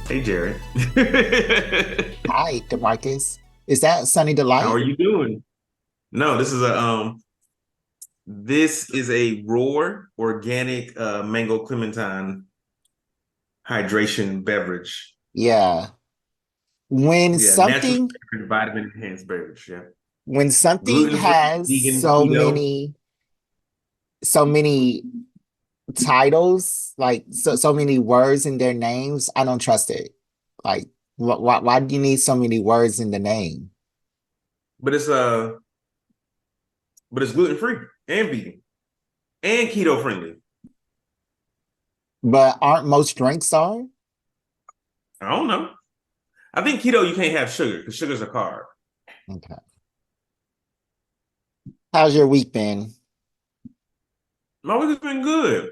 Hey, Jared. Hi, Demarcus. Is that Sunny How are Delight? you doing? No, this is a raw organic mango clementine hydration beverage. Yeah. When Yeah, natural something vitamin enhanced beverage. Yeah, when something gluten free, has vegan, keto. so many titles, like so many words in their names, I don't trust it. Like why do you need so many words in the name? But it's gluten free and vegan and keto friendly. But aren't most drinks are? I don't know. I think keto you can't have sugar because sugar's a carb. Okay. How's your week been? My week has been good.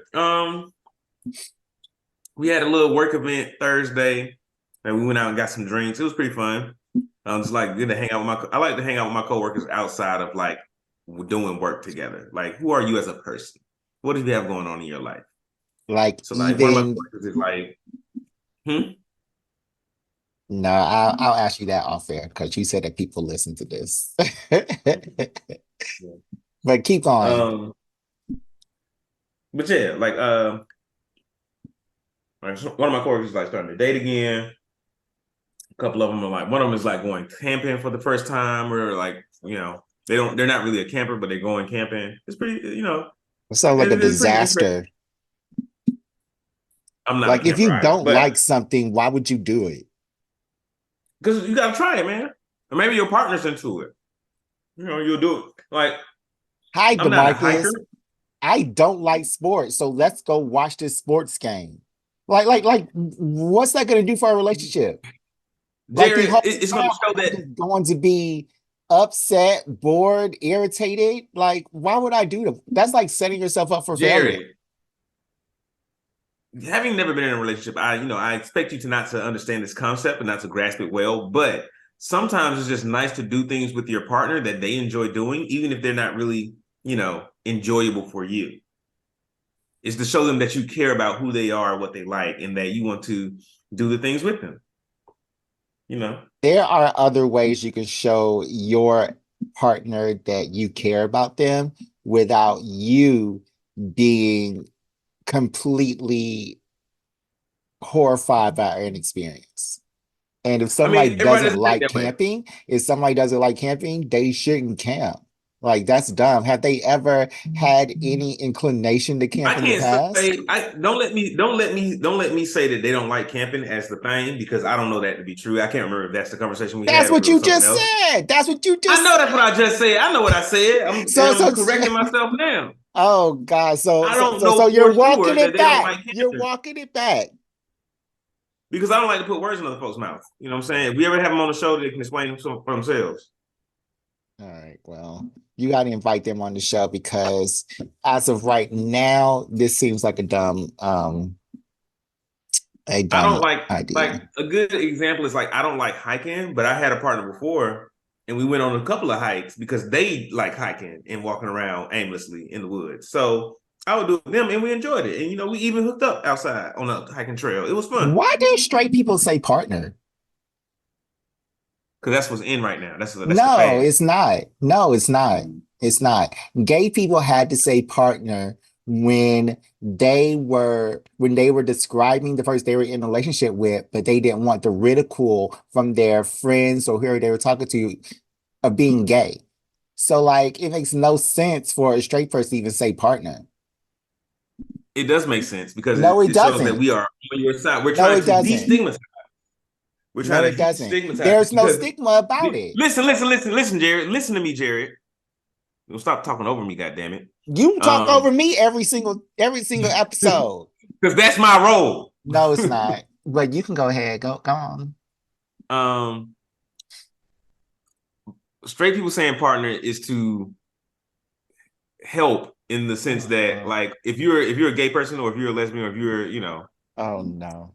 We had a little work event Thursday, and we went out and got some drinks. It was pretty fun. Just like good to hang out with my. I like to hang out with my coworkers outside of like doing work together. Like, who are you as a person? What do you have going on in your life? Like So, like, one of my even coworkers is like, hmm, no, I'll ask you that off air because you said that people listen to this. But keep going. um, but yeah, like one of my coworkers is like starting to date again. A couple of them are like, one of them is like going camping for the first time, or like, they're not really a camper, but they're going camping. It's pretty, It sounds like a it's pretty interesting. disaster. I'm not a Like if camper you either, don't but like something, why would you do it? because you gotta try it, man. Or maybe your partner's into it. You'll do it. Like, Hi, I'm not a hiker. DeMarcus. I don't like sports, so let's go watch this sports game. What's that going to do for our relationship? Like the Jared, whole it's time, gonna show I'm that just going to be upset, bored, irritated. Like, why would I do that? That's like setting yourself up for failure. Jared, having never been in a relationship, I expect you to not to understand this concept and not to grasp it well, but sometimes it's just nice to do things with your partner that they enjoy doing, even if they're not really, enjoyable for you. It's to show them that you care about who they are, what they like, and that you want to do the things with them, you know. There are other ways you can show your partner that you care about them without you being completely horrified by an experience. And if I somebody mean, everybody doesn't doesn't think like that way. camping, if somebody doesn't like camping, they shouldn't camp. Like that's dumb. Have they ever had any inclination to I camp in the can't past? say I don't let me say that they don't like camping as the thing because I don't know that to be true. I can't remember if that's the conversation we That's had or if what it you was something just else. said. That's what you I just know that's what said. I just said. I know what I said. So I'm so correcting myself now. oh God. I don't know So you're for walking sure that it they don't back. like You're camping walking it back. because I don't like to put words in other folks' mouth. You know what I'm saying? If we ever have them on the show, they can explain them for themselves. All right. Well, you got to invite them on the show because as of right now, this seems like a I dumb don't like idea. a good example is like I don't like hiking, but I had a partner before and we went on a couple of hikes because they like hiking and walking around aimlessly in the woods. So I would do it with them and we enjoyed it. And we even hooked up outside on a hiking trail. It was fun. Why do straight people say partner? Because that's what's in right now. That's the No, fad. it's not. No, it's not. It's not. Gay people had to say partner when they were describing the person they were in a relationship with, but they didn't want the ridicule from their friends or whoever they were talking to of being gay. So like it makes no sense for a straight person to even say partner. It does make sense because No, it it shows that doesn't. we are on your side. We're No, trying it to doesn't. destigmatize. We're No, trying it to doesn't. destigmatize There's no because stigma about it. listen, Jared. Listen to me, Jared. Don't stop talking over me, goddamn it. You talk Um, over me every single episode. because that's my role. No, it's not. But you can go ahead. Go on. um, straight people saying partner is to help in the sense that Uh, like if you're a gay person or if you're a lesbian or if you're oh no.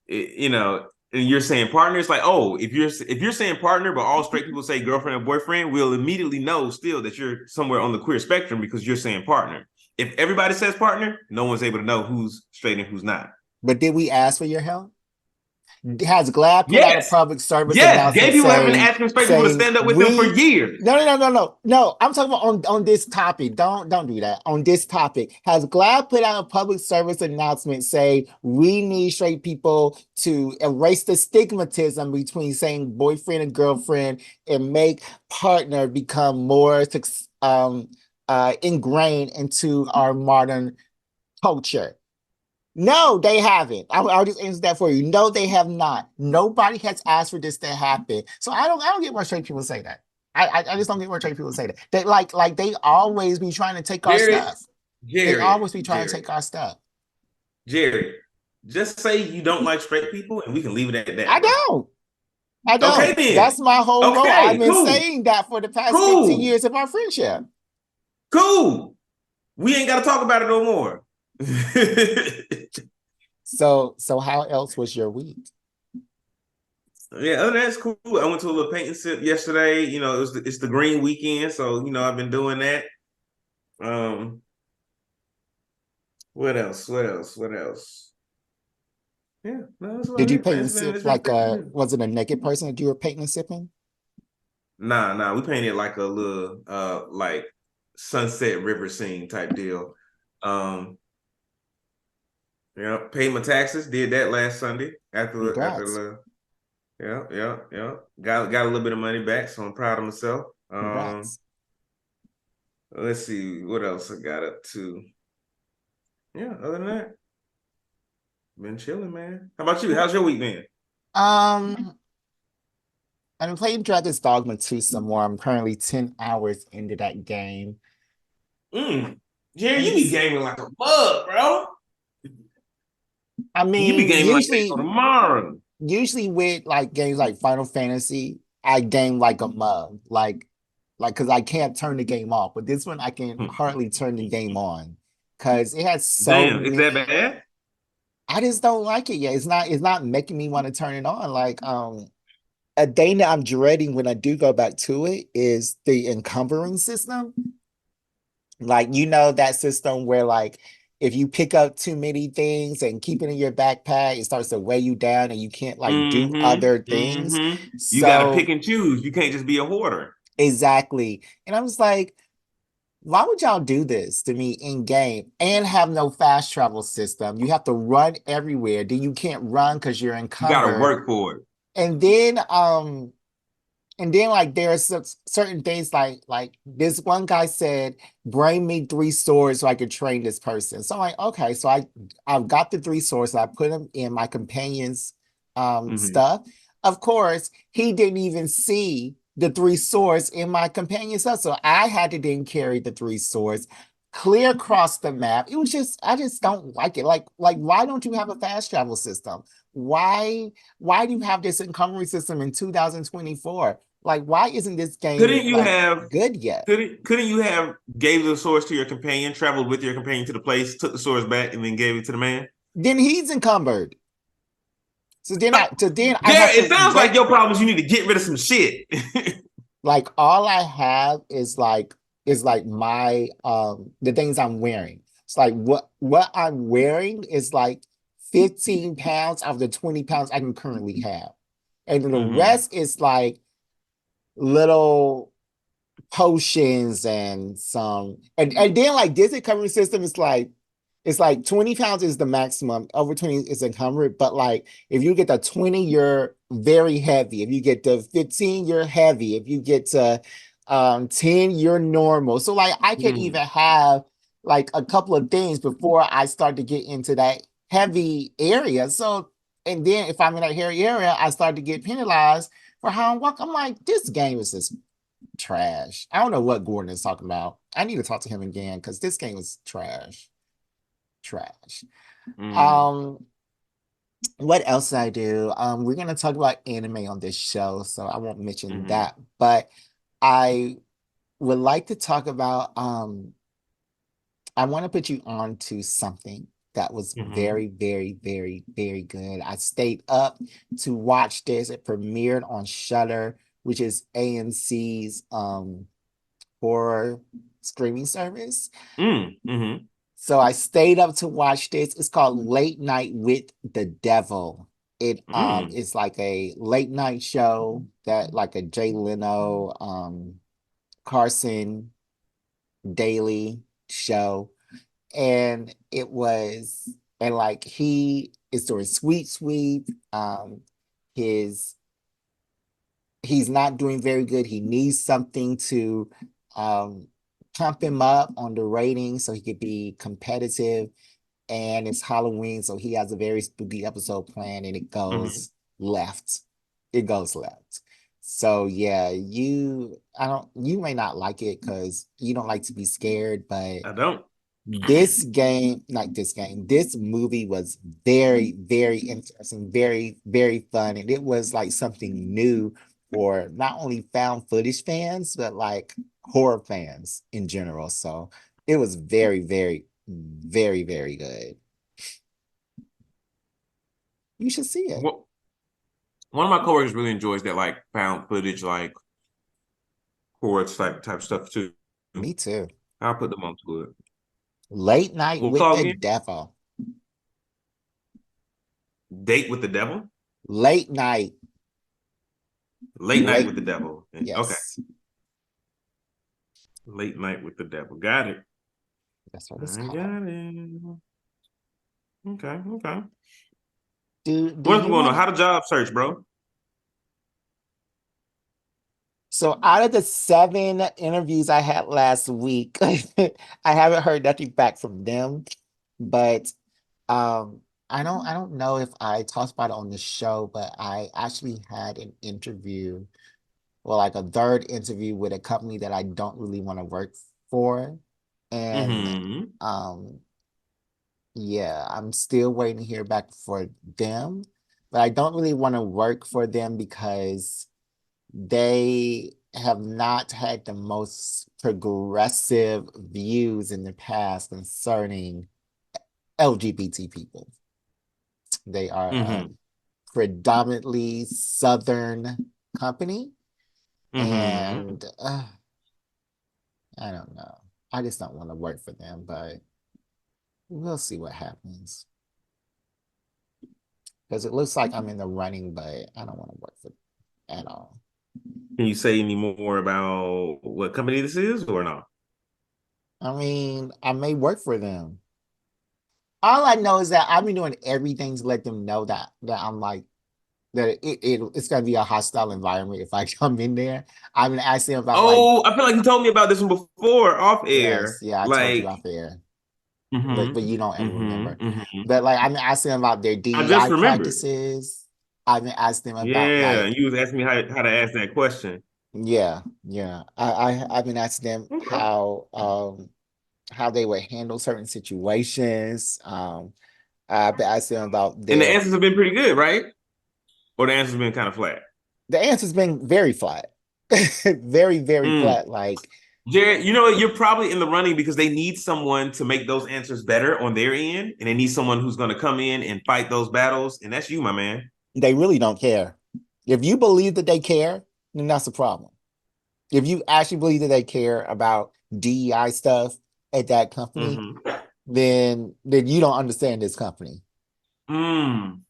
you know and you're saying partner, it's like, oh, if you're saying partner but all straight people say girlfriend or boyfriend, we'll immediately know still that you're somewhere on the queer spectrum because you're saying partner. If everybody says partner, no one's able to know who's straight and who's not. But did we ask for your help? Has Glad put out a Yes. public service Yes. Gay announcement people have been saying asking straight people to stand up with them for we years. no. I'm talking about on this topic. Don't do that. On this topic, has Glad put out a public service announcement saying we need straight people to erase the stigmatism between saying boyfriend and girlfriend and make partner become more ingrained into our modern culture? No, they haven't. I'll just answer that for you. No, they have not. Nobody has asked for this to happen. So I don't get why straight people say that. I just don't get why straight people say that. They like they always be trying to take our Jared, stuff. They Jared, always be trying to Jared, take our stuff. Jared. Just say you don't like straight people, and we can leave it at that, I bro. don't. I Okay, don't. then. That's my whole goal. I've Okay, been cool, saying that for the past 15 cool, years of our friendship. cool. We ain't got to talk about it no more. So how else was your week? Yeah, other than that's cool. I went to a little painting sip yesterday. It's the green weekend, so I've been doing that. Um, what else? What else? What else? Yeah, no, that's Did about you it, paint man. and sip like was it a naked person that you were painting and sipping? Nah. We painted like a little like sunset river scene type deal. Um, paid my taxes. Did that last Sunday Congrats. yeah. Got a little bit of money back, so I'm proud of myself. Congrats. Let's see what else I got up to. Yeah, other than that, been chilling, man. How about you? How's your week been? Um, I've been playing Dragon's Dogma 2 some more. I'm currently 10 hours into that game. Mm. Jerry, you be It's, gaming like a bug, bro. I You be mean, gaming like they go tomorrow. usually with like games like Final Fantasy, I game like a mug, because I can't turn the game off. But this one, I can hardly turn the game on because it has so Damn, is many. that bad? I just don't like it yet. It's not making me want to turn it on. A thing that I'm dreading when I do go back to it is the encumbering system. Like, that system where like if you pick up too many things and keep it in your backpack, it starts to weigh you down and you can't like do other things. You got to pick So and choose. You can't just be a hoarder. exactly. And I was like, why would y'all do this to me in game and have no fast travel system? You have to run everywhere. Then you can't run because you're You got to encumbered. work for it. And then like there are some certain things like this one guy said, bring me 3 swords so I could train this person. So I'm like, okay, so I've got the 3 swords, I put them in my companion's Hmm. stuff. Of course, he didn't even see the 3 swords in my companion's stuff. So I had to then carry the 3 swords clear across the map. It was just, I just don't like it. Like why don't you have a fast travel system? Why do you have this encumbering system in 2024? Like, why isn't this game Couldn't you like have good yet? couldn't you have gave the source to your companion, traveled with your companion to the place, took the source back, and then gave it to the man? Then he's encumbered. So then I have Jared, to it sounds like wait. your problem is you need to get rid of some shit. Like all I have is like my the things I'm wearing. It's like what I'm wearing is like 15 pounds of the 20 pounds I can currently have. And then the Hmm. rest is like little potions and some and then like this recovery system is like it's like 20 pounds is the maximum. Over 20 is encumbered. But like if you get the 20, you're very heavy. If you get to 15, you're heavy. If you get to 10, you're normal. So like I can Hmm. even have like a couple of things before I start to get into that heavy area. So and then if I'm in that hairy area, I start to get penalized for how I walk. I'm like, this game is just trash. I don't know what Gordon is talking about. I need to talk to him again because this game is trash. Trash. Hmm. Um, what else did I do? We're gonna talk about anime on this show, so I won't mention Hmm. that. But I would like to talk about I want to put you on to something that was Hmm. very, very, very, very good. I stayed up to watch this. It premiered on Shudder, which is AMC's horror streaming service. Hmm. So I stayed up to watch this. It's called Late Night with the Devil. It Mm. is like a late night show that like a Jay Leno, Carson Daily show. And it was, and like he is doing sweet, sweet. His he's not doing very good. He needs something to um pump him up on the ratings so he could be competitive. And it's Halloween, so he has a very spooky episode planned, and it Hmm. goes left. It goes left. So yeah, you may not like it because you don't like to be scared, but I don't. this movie was very, very interesting, very, very fun. And it was like something new for not only found footage fans, but like horror fans in general. So it was very, very, very, very good. You should see it. Well, one of my coworkers really enjoys that like found footage, like horror type stuff too. Me too. I'll put them onto it. Late Night We'll with call the again. Devil. Date with the Devil. Late Night. Late Night Late. with the Devil. Okay. Yes, Late Night with the Devil. Got it. that's what it's I called. got it. Okay. Okay. Do What's you going on? want to? How the job search, bro? So out of the 7 interviews I had last week, I haven't heard nothing back from them. But I don't know if I talked about it on the show, but I actually had an interview, well, like a third interview with a company that I don't really want to work for. And Mm-hmm. um yeah, I'm still waiting to hear back for them, but I don't really want to work for them because they have not had the most progressive views in the past concerning LGBT people. They are a Mm-hmm. predominantly Southern company, Mm-hmm. and I don't know. I just don't want to work for them, but we'll see what happens. Because it looks like I'm in the running, but I don't want to work for them at all. Can you say any more about what company this is or not? I mean, I may work for them. All I know is that I've been doing everything to let them know that I'm like that it's gonna be a hostile environment if I come in there. I've been asking about like, Oh, I feel like you told me about this one before off yes, air. yeah, I told you Like, off air, but mm-hmm, you don't ever remember. mm-hmm. But like I've been asking about their I just DEI remembered. practices. I've been asking them about Yeah, like, and you was asking me how to ask that question. yeah, yeah. I've been asking them Okay. how they would handle certain situations. I've been asking them about And the their answers have been pretty good, right? Or the answers have been kind of flat. the answer's been very flat. Very, very Mm. flat. Like Jared, you know what? You're probably in the running because they need someone to make those answers better on their end, and they need someone who's going to come in and fight those battles, and that's you, my man. they really don't care. If you believe that they care, then that's a problem. If you actually believe that they care about DEI stuff at that company, Mm-hmm. then you don't understand this company. Mm.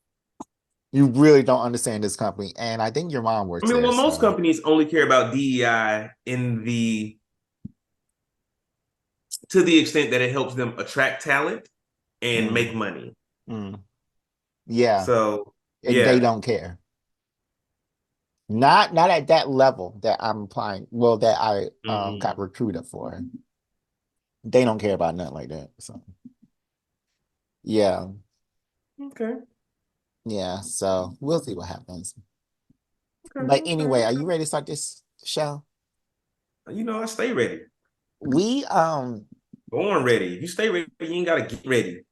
You really don't understand this company. And I think your mom I works mean, there, well, most so companies only care about DEI in the to the extent that it helps them attract talent and mm, make money. mm, yeah, So, and they yeah. don't care. Not at that level that I'm applying. Well, that I got Mm. recruited for. They don't care about nothing like that. So yeah, Okay. yeah. So we'll see what happens. Okay. But Okay. anyway, are you Okay. ready to start this show? You know, I stay ready. We um Born ready. If you stay ready, you ain't gotta get ready. They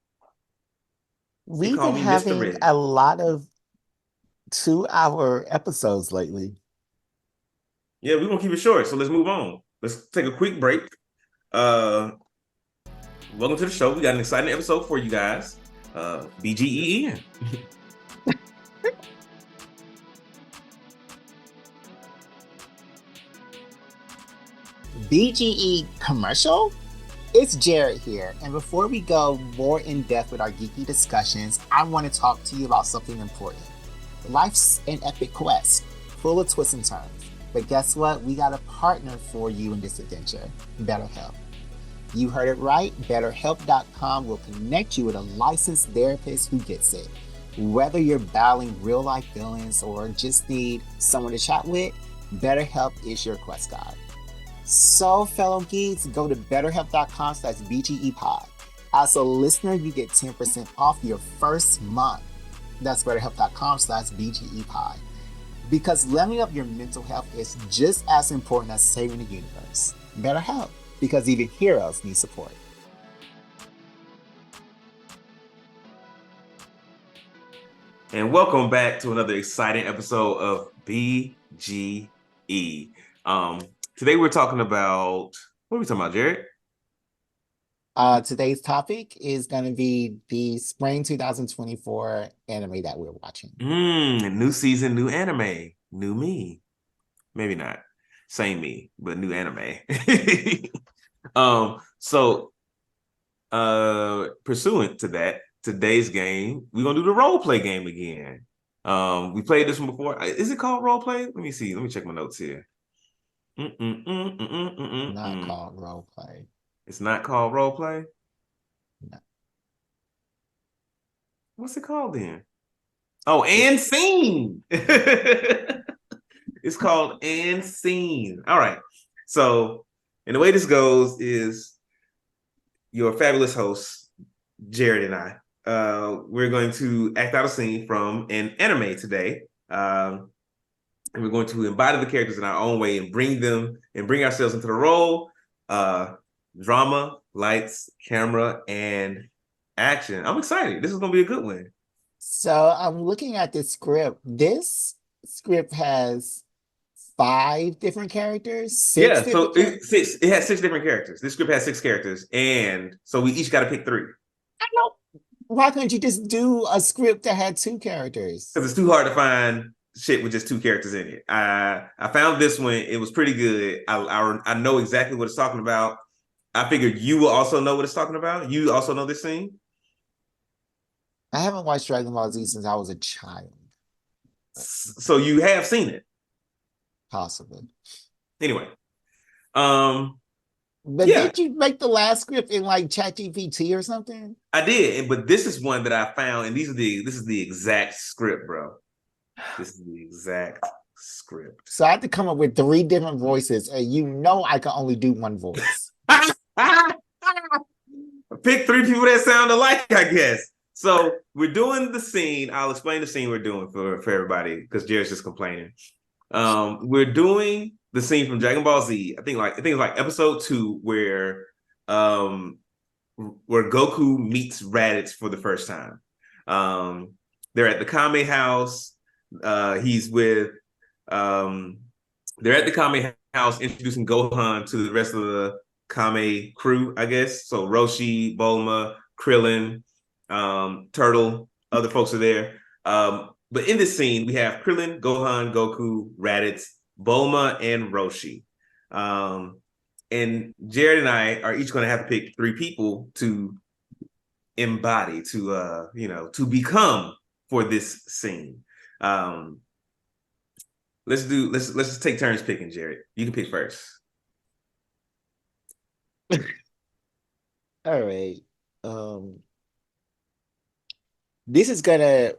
we've call been me Mr. having Ready. a lot of 2-hour episodes lately. Yeah, we're gonna keep it short. So let's move on. Let's take a quick break. Uh Welcome to the show. We got an exciting episode for you guys. BGEN. BGE commercial? It's Jared here, and before we go more in depth with our geeky discussions, I want to talk to you about something important. Life's an epic quest, full of twists and turns. But guess what? We got a partner for you in this adventure, BetterHelp. You heard it right. BetterHelp.com will connect you with a licensed therapist who gets it. Whether you're battling real life feelings or just need someone to chat with, BetterHelp is your quest guide. So, fellow geeks, go to betterhelp.com/BGEpod. As a listener, you get 10% off your first month. That's betterhelp.com/BGEpod. Because leveling up your mental health is just as important as saving the universe. BetterHelp, because even heroes need support. And welcome back to another exciting episode of BGE. Today we're talking about, what are we talking about, Jared? Today's topic is going to be the spring 2024 anime that we're watching. New season, new anime, new me. Maybe not same me, but new anime. Pursuant to that, today's game, we're gonna do the role play game again. We played this one before. Is it called role play? Let me see. Let me check my notes here. Not called role play. It's not called role play? No. What's it called then? Oh, and scene. It's called and scene. All right. So, and the way this goes is your fabulous hosts, Jared and I, we're going to act out a scene from an anime today. And we're going to embody the characters in our own way and bring ourselves into the role. Drama, lights, camera, and action. I'm excited. This is going to be a good one. So I'm looking at this script. This script has 5 different characters. It has 6 different characters. This script has 6 characters, and so we each got to pick 3. I know. Why couldn't you just do a script that had 2 characters? Because it's too hard to find shit with just 2 characters in it. I found this one. It was pretty good. I know exactly what it's talking about. I figured you will also know what it's talking about. You also know this scene. I haven't watched Dragon Ball Z since I was a child. So you have seen it. Possibly. Anyway. But did you make the last script in like ChatGPT or something? I did, but this is one that I found, and this is the exact script, bro. This is the exact script. So I had to come up with 3 different voices, and you know I can only do one voice. Pick 3 people that sound alike, I guess. So we're doing the scene. I'll explain the scene we're doing for everybody because Jared's just complaining. We're doing the scene from Dragon Ball Z. I think it's like episode 2 where Goku meets Raditz for the first time. They're at the Kame house. They're at the Kame house introducing Gohan to the rest of the Kame crew, I guess. So Roshi, Bulma, Krillin, Turtle, other folks are there. But in this scene, we have Krillin, Gohan, Goku, Raditz, Bulma, and Roshi. And Jared and I are each going to have to pick 3 people to embody, to become for this scene. Let's just take turns picking, Jared. You can pick first. All right. This is gonna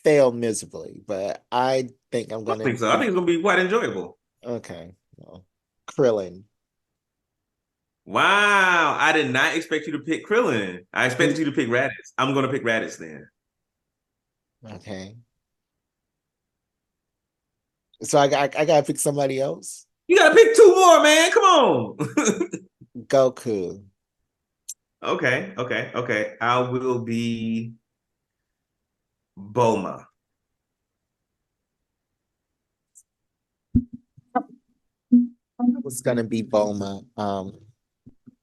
fail miserably, but I think I'm gonna. I think so. I think it's gonna be quite enjoyable. Okay. Well, Krillin. Wow, I did not expect you to pick Krillin. I expected you to pick Raditz. I'm gonna pick Raditz then. Okay. So I gotta pick somebody else. You gotta pick 2 more, man. Come on. Goku. Okay. I will be Bulma. Was gonna be Bulma.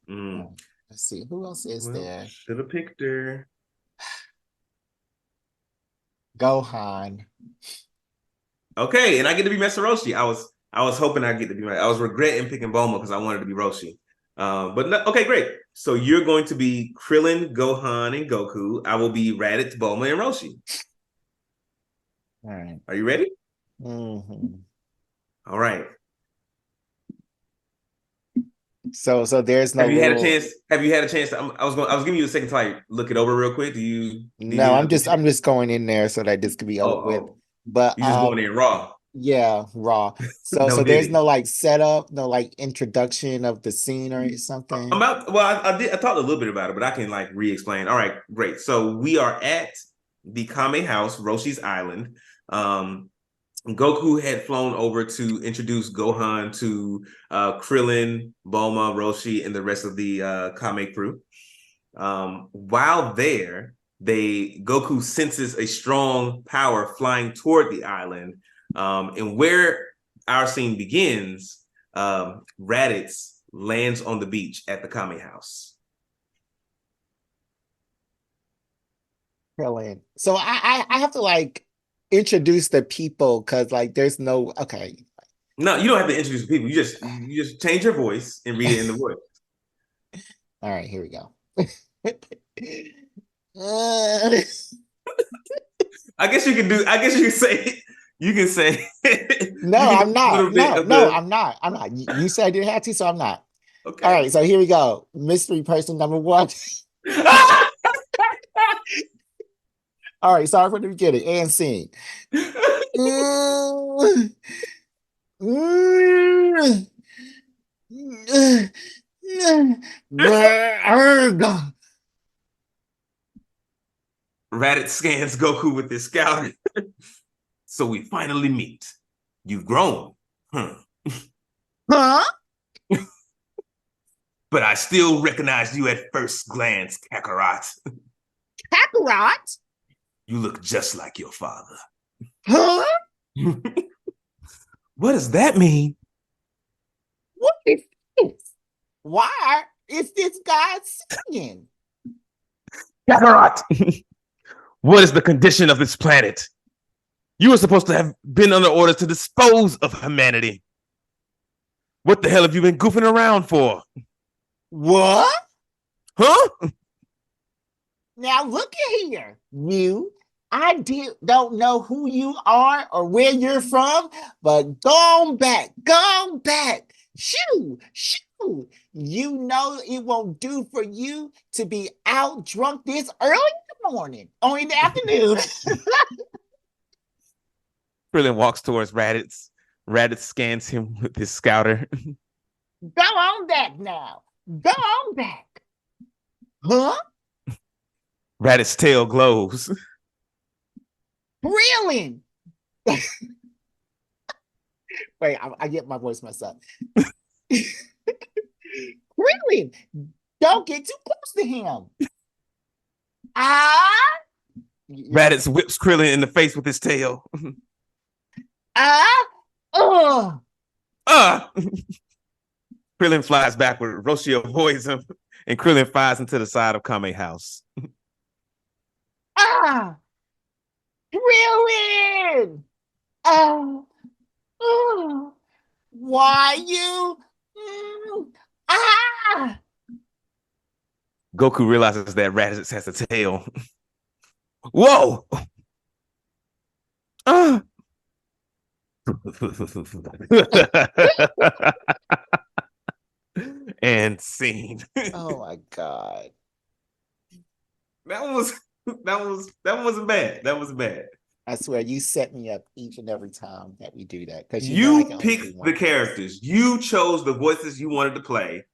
Let's see, who else is there? Should have picked her. Gohan. Okay, and I get to be Master Roshi. I was hoping I get to be. I was regretting picking Bulma because I wanted to be Roshi. But no, okay, great. So you're going to be Krillin, Gohan, and Goku. I will be Raditz, Bulma, and Roshi. All right. Are you ready? Mm-hmm. All right. So there's no Have you had a little. chance? Have you had a chance? I was giving you a second to like look it over real quick. Do No, you I'm look just at it? I'm just going in there so that this could be over with. Oh, But you just going in raw. yeah, raw. So No there's diddy. no like setup, no like introduction of the scene or something. I talked a little bit about it, but I can like re-explain. All right, great. So we are at the Kame house, Roshi's island. Goku had flown over to introduce Gohan to Krillin, Bulma, Roshi, and the rest of the Kame crew. While there, Goku senses a strong power flying toward the island, and where our scene begins, Raditz lands on the beach at the Kame house. Brilliant. So I have to like introduce the people because like there's no okay. No, you don't have to introduce people. You just change your voice and read it in the voice. All right, here we go. Uh, I guess you can do. I guess you can say. You can say. no, You can do I'm a not. little bit No, of no, the. I'm not. I'm not. You said I didn't have to, so I'm not. All Okay. right, so here we go. Mystery person number one. All right, sorry for the beginning and scene. Mm, mm, mm, Raditz scans Goku with his scouter. So we finally meet. You've grown. Huh. Huh? But I still recognized you at first glance, Kakarot. Kakarot? You look just like your father. Huh? What does that mean? What is this? Why is this guy singing? Kakarot! What is the condition of this planet? You were supposed to have been under orders to dispose of humanity. What the hell have you been goofing around for? What? Huh? Now look at here. Don't know who you are or where you're from, but go back, go back. Shoo, shoo. You know it won't do for you to be out drunk this early in the morning or in the afternoon. Krillin walks towards Raditz. Raditz scans him with his scouter. Go on back now. Go on back. Huh? Raditz's tail glows. Really? Wait, I get my voice messed up. Really? Don't get too close to him. Ah, Raditz whips Krillin in the face with his tail. oh. Krillin flies backward. Roshi avoids him, and Krillin flies into the side of Kame house. Ah, Krillin. Oh, oh. Why you? Ah. Goku realizes that Raditz has a tail. Whoa! And scene. Oh my God. That was that wasn't bad. That was bad. I swear you set me up each and every time that we do that because you know I You can only do picked the one. characters. You chose the voices you wanted to play,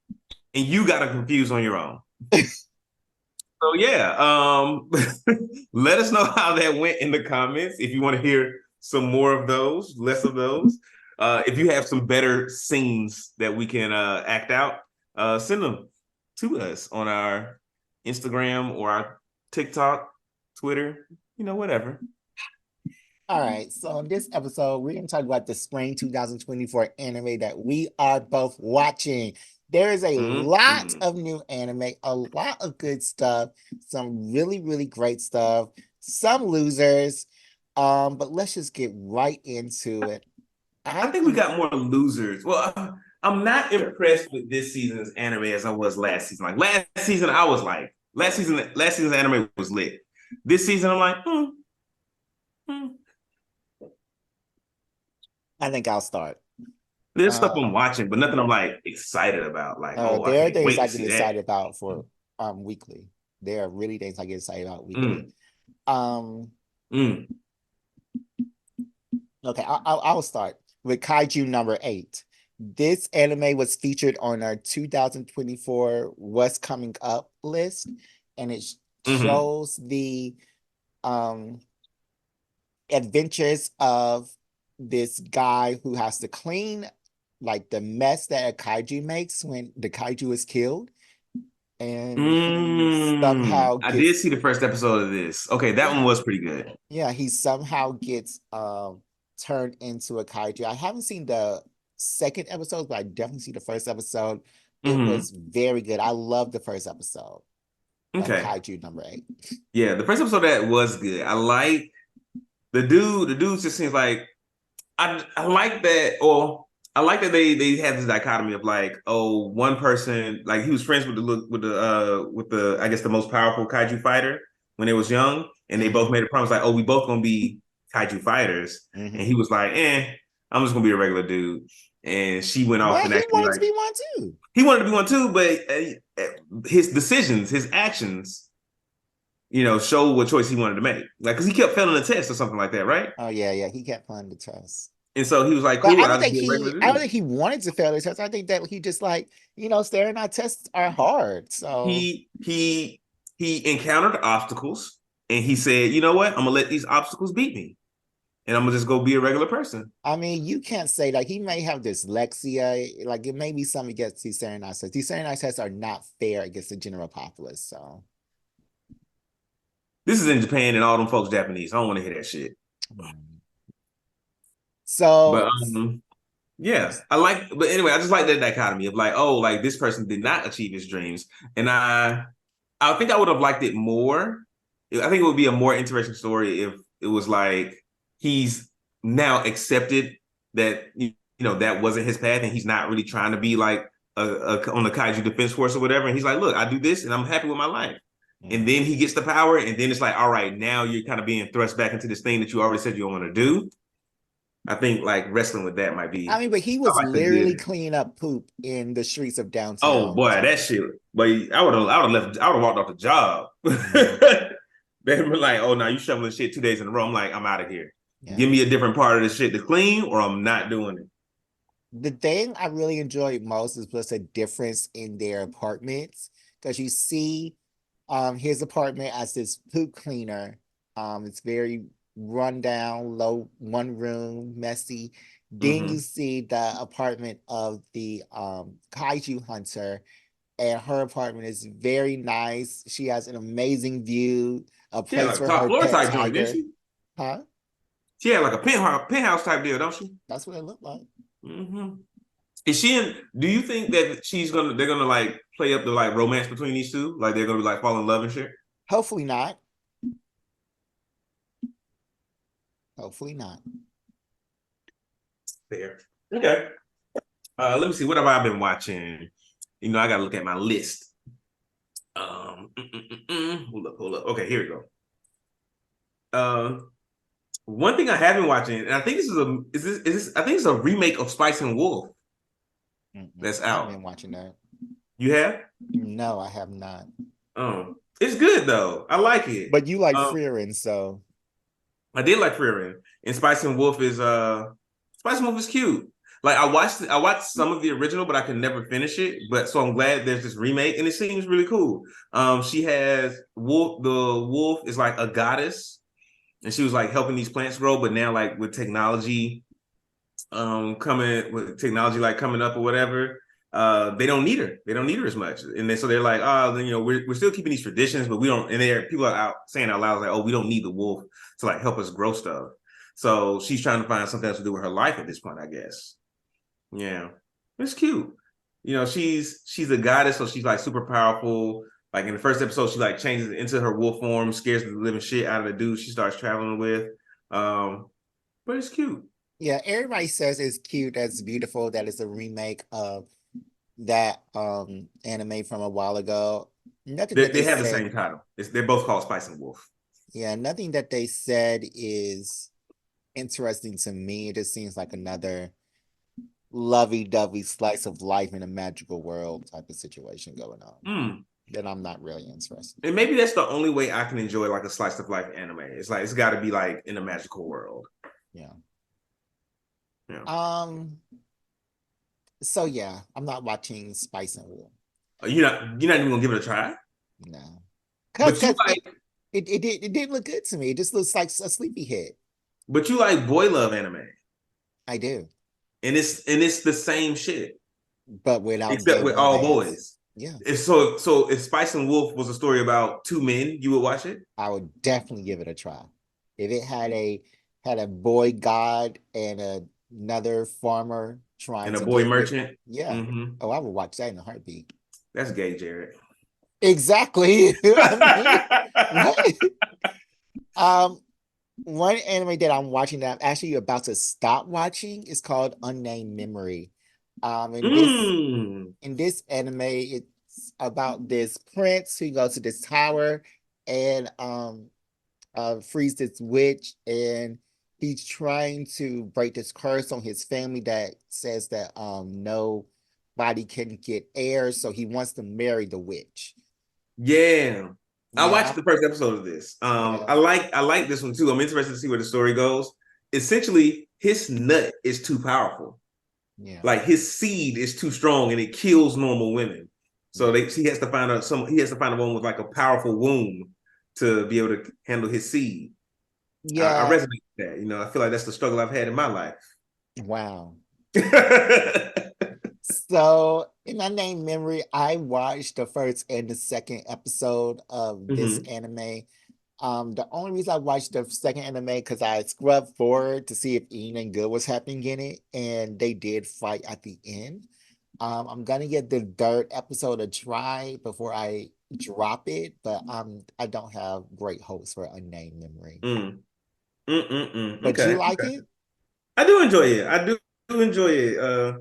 and you got to confuse on your own. So yeah, let us know how that went in the comments. If you want to hear some more of those, less of those. If you have some better scenes that we can act out, send them to us on our Instagram or our TikTok, Twitter, whatever. All right, so in this episode, we're going to talk about the spring 2024 anime that we are both watching. There is a lot of new anime, a lot of good stuff, some really, really great stuff, some losers. But let's just get right into it. I think we got more losers. Well, I'm not impressed with this season's anime as I was last season. Like last season, last season's anime was lit. This season, I'm like, I think I'll start. There's stuff Uh, I'm watching, but nothing I'm like excited about. Like, oh, I there are can't things wait I to get see that. excited about for weekly. There are really things I get excited about weekly. Mm, Um, mm, okay, I'll start with Kaiju number 8. This anime was featured on our 2024 What's Coming Up list, and it mm-hmm. shows the um adventures of this guy who has to clean like the mess that a kaiju makes when the kaiju is killed, and he somehow I did gets see the first episode of this. Okay, that one yeah was pretty good. he somehow gets turned into a kaiju. I haven't seen the second episode, but I definitely see the first episode. It Mm-hmm. was very good. I love the first episode of Okay. Kaiju number 8. Yeah, the first episode of that was good. I like the dude. The dude just seems like I like that. Or I like that they had this dichotomy of like, oh, one person like he was friends with the I guess the most powerful kaiju fighter when they was young, and they both Mm-hmm. made a promise like, oh, we both gonna be kaiju fighters, and Mm-hmm. he was like, I'm just gonna be a regular dude, and she went off But and he actually wanted to like be one too. he wanted to be one too, but his decisions, his actions, show what choice he wanted to make. Like, because he kept failing the test or something like that, right? Oh yeah, he kept playing the test. And so he was like, But "Cool, I'll just be a regular I don't dude." think he wanted to fail the test. I think that he just like, staring at tests are hard. So He encountered obstacles, and he said, "You know what? I'm gonna let these obstacles beat me, and I'm gonna just go be a regular person." I mean, you can't say like he may have dyslexia. Like it may be something against these staring eye tests. These staring eye tests are not fair against the general populace. So This is in Japan, and all them folks Japanese. I don't want to hear that shit. mm. But So yeah, I like. But anyway, I just like that dichotomy of like, oh, like this person did not achieve his dreams, and I think I would have liked it more. I think it would be a more interesting story if it was like he's now accepted that that wasn't his path, and he's not really trying to be like on the kaiju defense force or whatever. And he's like, look, I do this, and I'm happy with my life. And mm. then he gets the power, and then it's like, all right, now you're kind of being thrust back into this thing that you already said you don't want to do. I think like wrestling with that might I be. mean, but he I was like the literally good. cleaning up poop in the streets of Oh downtown boy, that Tokyo. shit. But I would have walked off the job. Mhm. They were like, "Oh, now you shoveling shit 2 days in a row." I'm like, I'm out of here. Yeah. Give me a different part of the shit to clean, or I'm not doing it. The thing I really enjoyed most is just a difference in their apartments because you see his apartment as this poop cleaner. It's very run down, low, one room, messy. Then you Mm-hmm. see the apartment of the kaiju hunter, and her apartment is very nice. She has an amazing view, a She had place like a for top her floor pet type joint, didn't tiger. she? Huh? She had like a penthouse type deal, don't she? That's what it looked like. Mm-hmm. Is she in? Do you think that they're gonna like play up the like romance between these two? Like they're gonna be like fall in love and shit? Hopefully not. Hopefully not. Fair. Okay. Let me see. What have I been watching? I gotta look at my list. Hold up. Okay, here we go. One thing I have been watching, and I think this is a is this I think it's a remake of Spice and Wolf Mm-mm. that's I haven't out. been watching that. You have? No, I have not. It's good though. I like it. But you like Um, Freerin, so I did like Freerin, and Spice and Wolf is cute. Like I watched some of the original, but I could never finish it. But so I'm glad there's this remake, and it seems really cool. She has wolf. The wolf is like a goddess, and she was like helping these plants grow. But now, like with technology, coming like coming up or whatever, they don't need her. They don't need her as much, and then so they're like, oh, then, we're still keeping these traditions, but we don't. And there people are out saying out loud like, oh, we don't need the wolf to like help us grow stuff. So she's trying to find something else to do with her life at this point, I guess. Yeah, it's cute. She's a goddess, so she's like super powerful. Like in the first episode, she like changes into her wolf form, scares the living shit out of the dude she starts traveling with. But it's cute. yeah, everybody says it's cute, that's beautiful, that it's a remake of that anime from a while ago. Nothing that They they have the said, same title. They're both called Spice and Wolf. yeah, nothing that they said is interesting to me. It just seems like another lovey-dovey slice of life in a magical world type of situation going on. Mm. Then I'm not really interested. And maybe that's the only way I can enjoy like a slice of life anime. It's like it's got to be like in a magical world. Yeah. Yeah. So yeah, I'm not watching Spice and Wolf. You're not even gonna give it a try. No. But you Cause like it didn't look good to me. It just looks like a sleepy head. but you like boy love anime, I do. and it's the same shit But without except gay with all romance. boys. Yeah. So if Spice and Wolf was a story about two men, you would watch it, I would definitely give it a try. If it had a boy god and another farmer trying and a to boy get with, merchant. yeah. Mm-hmm. Oh, I would watch that in a heartbeat. That's gay, Jared. Exactly. I mean, what? Um, one anime that I'm watching that I'm actually about to stop watching is called Unnamed Memory. Um, in this Mm. in this anime, it's about this prince who goes to this tower and frees this witch, and he's trying to break this curse on his family that says that nobody can get heirs, so he wants to marry the witch. Yeah. I Yeah, watched the first episode of this. yeah, I like this one too. I'm interested to see where the story goes. Essentially, his nut is too powerful. yeah, Like his seed is too strong and it kills normal women. So yeah. he has to find he has to find a woman with like a powerful womb to be able to handle his seed. I Yeah, resonate with that. I feel like that's the struggle I've had in my life. wow. Mm-hmm. So, in my name memory, I watched the first and the second episode of this anime. The only reason I watched the second anime because I scrubbed forward to see if anything good was happening in it, and they did fight at the end. I'm gonna get the third episode a try before I drop it, but I don't have great hopes for Unnamed Memory. Mm. Mm-mm-mm. But you Okay. like Okay. it? I do enjoy it. I do enjoy it.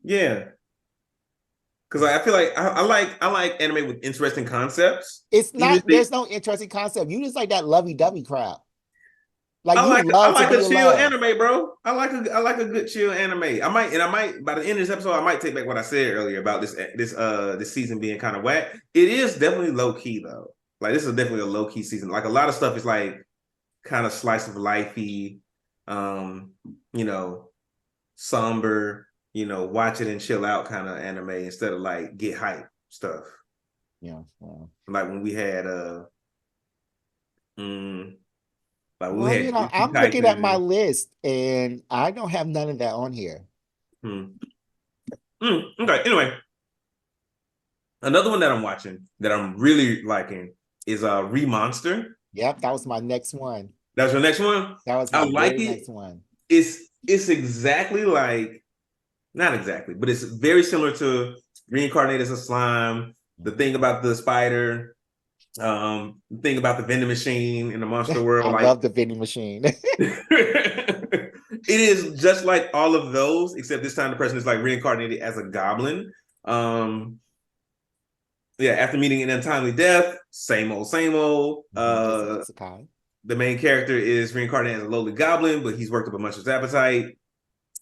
Yeah. Because I feel like I like anime with interesting concepts. It's Even not, if they there's no interesting concept. You just like that lovey-dovey crowd. Like I you like I love to like be a in chill love. anime, bro. I like a good chill anime. I might by the end of this episode, I might take back what I said earlier about this season being kind of whack. It is definitely low key though. Like this is definitely a low key season. Like a lot of stuff is like kind of slice of lifey, um, you know, somber, watch it and chill out kind of anime instead of like get hype stuff. Yeah. Well, Like when we had mm, like when we well, had Jujutsu I'm looking at my Kaisen. list and I don't have none of that on here. Hmm. Okay. Anyway, another one that I'm watching that I'm really liking is Remonster. Yep, that was my next one. That's your next one. That was I my like very it. next one. It's exactly like not exactly, but it's very similar to Reincarnated as a Slime. The thing about the spider, the thing about the vending machine in the monster I world, like love the vending machine. it is just like all of those, except this time the person is like reincarnated as a goblin. Um, yeah, after meeting an untimely death, same old, same old. Just isekai. The main character is reincarnated as a lowly goblin, but he's worked up a monster's appetite.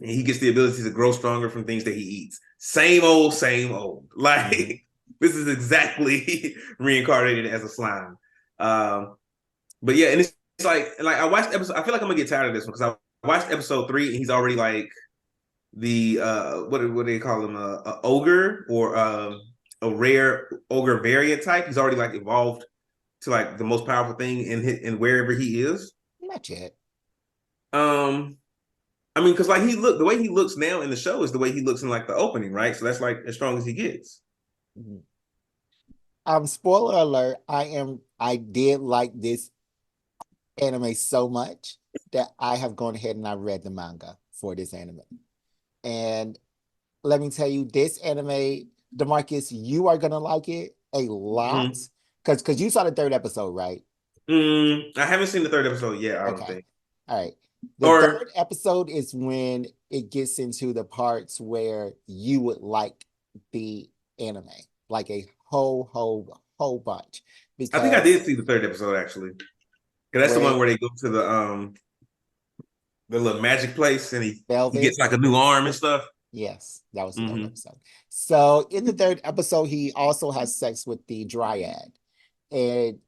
And he gets the ability to grow stronger from things that he eats. Same old, same old. Like this is exactly reincarnated as a slime. But yeah, and it's like I watched episode. I feel like I'm gonna get tired of this one because I watched episode 3 and he's already like the what do they call him a ogre or a rare ogre variant type. He's already like evolved to like the most powerful thing in wherever he is. Not yet. Um, I mean, because like the way he looks now in the show is the way he looks in like the opening, right? So that's like as strong as he gets. Mhm. Spoiler alert, I did like this anime so much that I have gone ahead and I read the manga for this anime. And let me tell you, this anime, DeMarcus, you are gonna like it a lot. Mm. Because you saw the third episode, right? I haven't seen the third episode yet. I don't Okay. think. All right. The Or third episode is when it gets into the parts where you would like the anime, like a whole bunch. I think I did Because see the third episode actually. 'Cause that's the one where where they go to the The little magic place, and he Velvet. gets like a new arm and stuff. Yes, that was the third Hmm. episode. So in the third episode, he also has sex with the Dryad. And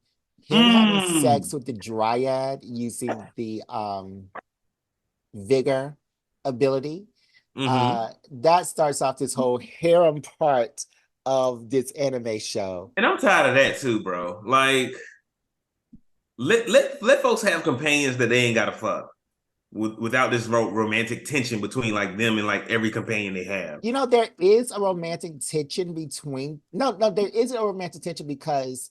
him having Mm. sex with the Dryad using the vigor ability, Hmm. that starts off this whole harem part of this anime show. And I'm tired of that too, bro. Like, let folks have companions that they ain't gotta fuck without this romantic tension between like them and like every companion they have. You know, there is a romantic tension between no, there isn't a romantic tension because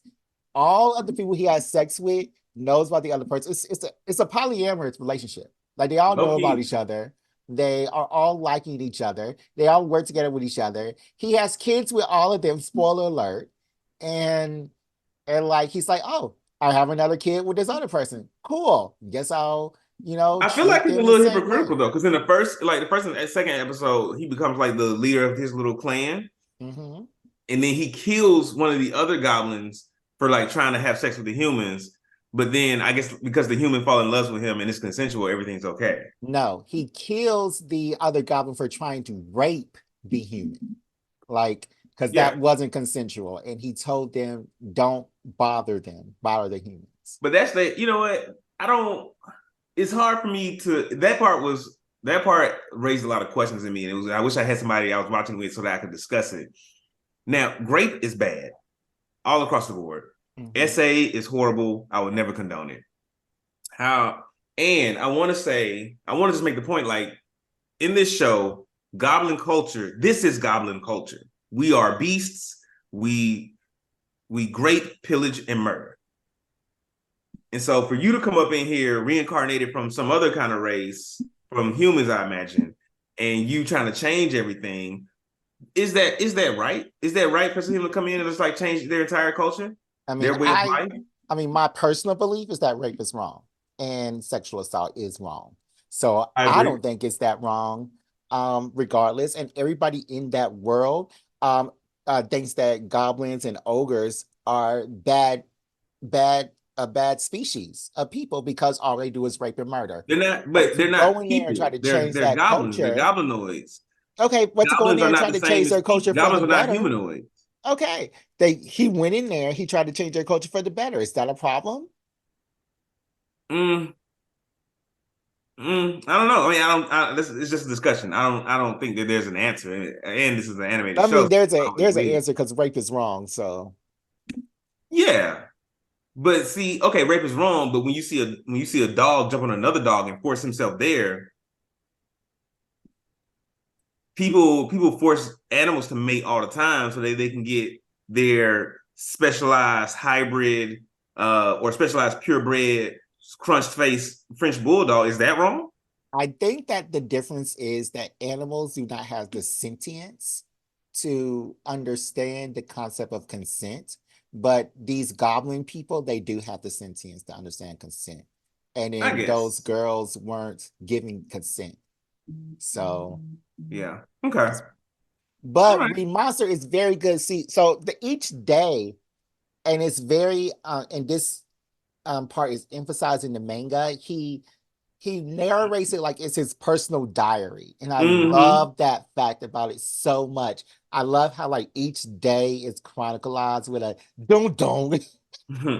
all of the people he has sex with knows about the other person. It's a polyamorous relationship. Like they all Low know about key. each other. They are all liking each other. They all work together with each other. He has kids with all of them, spoiler alert. And like he's like, oh, I have another kid with this other person. Cool. Guess I'll, I feel like treat it's a them the little same hypocritical way. though, because in the second episode, he becomes like the leader of his little clan, Hmm. and then he kills one of the other goblins for like trying to have sex with the humans. But then I guess because the human fall in love with him and it's consensual, everything's okay. No, he kills the other goblin for trying to rape the human. Like, because that Yeah, wasn't consensual. And he told them, don't bother them, bother the humans. but that's the you know what I don't. It's hard for me to that part raised a lot of questions in me, and it was I wish I had somebody I was watching with so that I could discuss it. Now, grape is bad all across the board. Mhm. SA is horrible. I would never condone it. How and I want to just make the point like in this show, goblin culture, this is goblin culture. We are beasts. We we grape, pillage, and murder. And so for you to come up in here reincarnated from some other kind of race, from humans, I imagine, and you trying to change everything, is that right? Is that right for him to come in and just like change their entire culture, I their mean, way of I, life? I mean, my personal belief is that rape is wrong and sexual assault is wrong. So I I agree. don't think it's that wrong, regardless. And everybody in that world, thinks that goblins and ogres are bad species of people because all they do is rape and murder. They're not, But but to they're go not in there and try people. to They're change they're that goblins. They're culture, goblinoids. okay, but to go in Goblins there are and not try the to same change as their people. culture for the Goblins are not better, humanoids. okay, he went in there, he tried to change their culture for the better. Is that a problem? Mm, I don't know. I mean, I don't. This it's just a discussion. I don't think that there's an answer. And this is an animated I show. mean, So there's an weird. answer because rape is wrong. So Yeah, but see, okay, rape is wrong. But when you see a dog jump on another dog and force himself there, people force animals to mate all the time so they can get their specialized hybrid or specialized purebred crunched face French bulldog. Is that wrong? I think that the difference is that animals do not have the sentience to understand the concept of consent, but these goblin people, they do have the sentience to understand consent. And I then those guess. girls weren't giving consent. So Yeah. Okay. that's, All but right. Remaster is very good. See, so each day, and it's very and this part is emphasized in the manga. He narrates it like it's his personal diary. And I Mm-hmm. love that fact about it so much. I love how like each day is chronicled with a don't.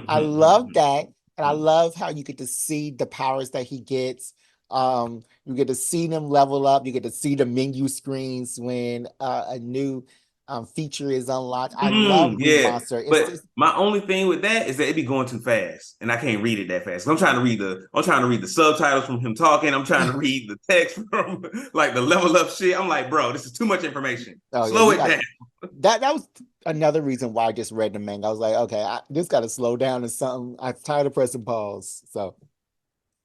I love that. And I love how you get to see the powers that he gets. You get to see them level up. You get to see the menu screens when a new feature is unlocked. I love Yeah. Remaster. It's But just, my only thing with that is that it be going too fast, and I can't read it that fast. I'm trying to read the subtitles from him talking. I'm trying to read the text from like the level up shit. I'm like, bro, this is too much information. oh yeah, Slow you it got down. that was another reason why I just read the manga. I was like, okay, this got to slow down or something. I'm tired of pressing pause. So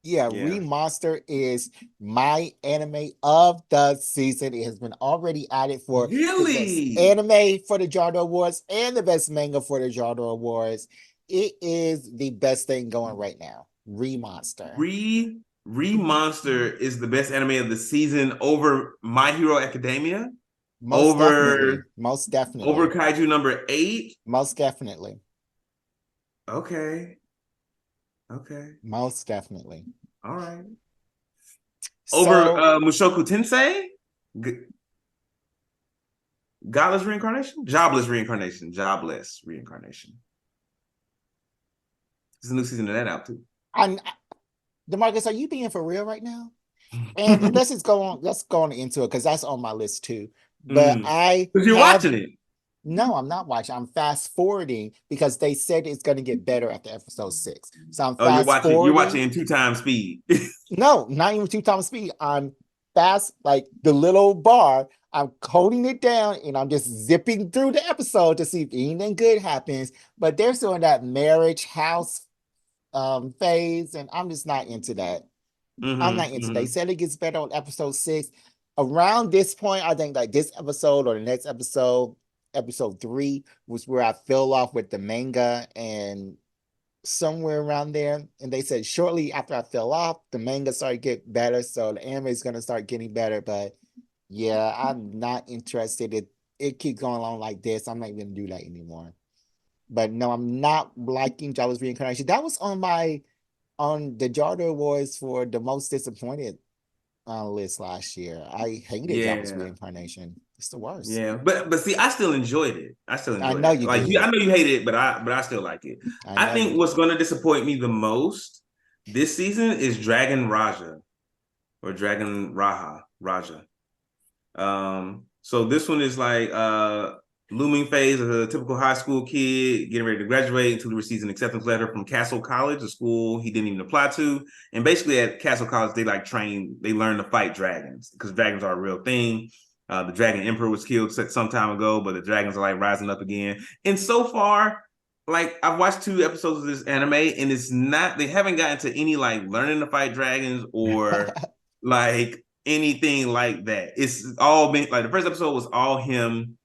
yeah, Yeah. Remaster is my anime of the season. It has been already added for the best Really? anime for the Genre Awards and the best manga for the Genre Awards. It is the best thing going right now. Remaster. Re Monster is the best anime of the season over My Hero Academia, Most definitely. over Most definitely. Kaiju number 8. Most definitely. Okay. Okay. Most definitely. All right. Over So Mushoku Tensei? G- Godless reincarnation? Jobless reincarnation. Jobless reincarnation. There's a new season of that out too. I'm Demarcus, are you being for real right now? And let's just go on, let's go on into it because that's on my list too. But Mm. I Because you're have watching it. no, I'm not watching. I'm fast forwarding because they said it's going to get better after episode 6. So I'm Oh, fast you're watching forwarding. in 2 times speed. No, not even 2 times speed. I'm fast, like the little bar. I'm coding it down and I'm just zipping through the episode to see if anything good happens. But they're still in that marriage house phase, and I'm just not into that. I'm not into that. They Hmm. said it gets better on episode 6. Around this point, I think like this episode or the next episode, episode 3, was where I fell off with the manga and somewhere around there. And they said shortly after I fell off, the manga started to get better. So the anime is gonna start getting better. But yeah, I'm not interested. It keeps going along like this. I'm not even gonna do that anymore. But no, I'm not liking Jolly's Reincarnation. That was on the Jarder Awards for the most disappointed list last year. I hated Jolly's Yeah. Reincarnation. It's the worst. Yeah, but see, I still enjoyed it. I still I enjoyed know it. you Like you, I did. know you hate it, but I still like it. I I know you think what's did. going to disappoint me the most this season is Dragon Raja or Dragon Raja. So this one is like looming phase of a typical high school kid getting ready to graduate until he receives an acceptance letter from Castle College, a school he didn't even apply to. And basically at Castle College, they learn to fight dragons because dragons are a real thing. The Dragon Emperor was killed some time ago, but the dragons are like rising up again. And so far, like I've watched 2 episodes of this anime, and they haven't gotten to any like learning to fight dragons or like anything like that. It's all been like the first episode was all him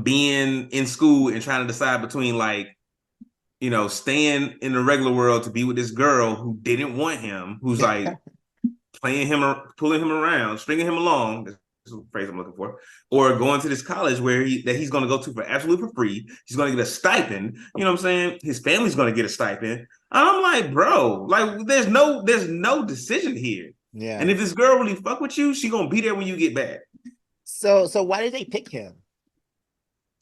being in school and trying to decide between like, staying in the regular world to be with this girl who didn't want him, who's like playing him or pulling him around, stringing him along. That's the phrase I'm looking for. Or going to this college where he's going to go to for absolutely for free. He's going to get a stipend. You know what I'm saying? His family's going to get a stipend. And I'm like, bro, like there's no decision here. And Yeah. if this girl really fuck with you, she gonna be there when you get back. So why did they pick him?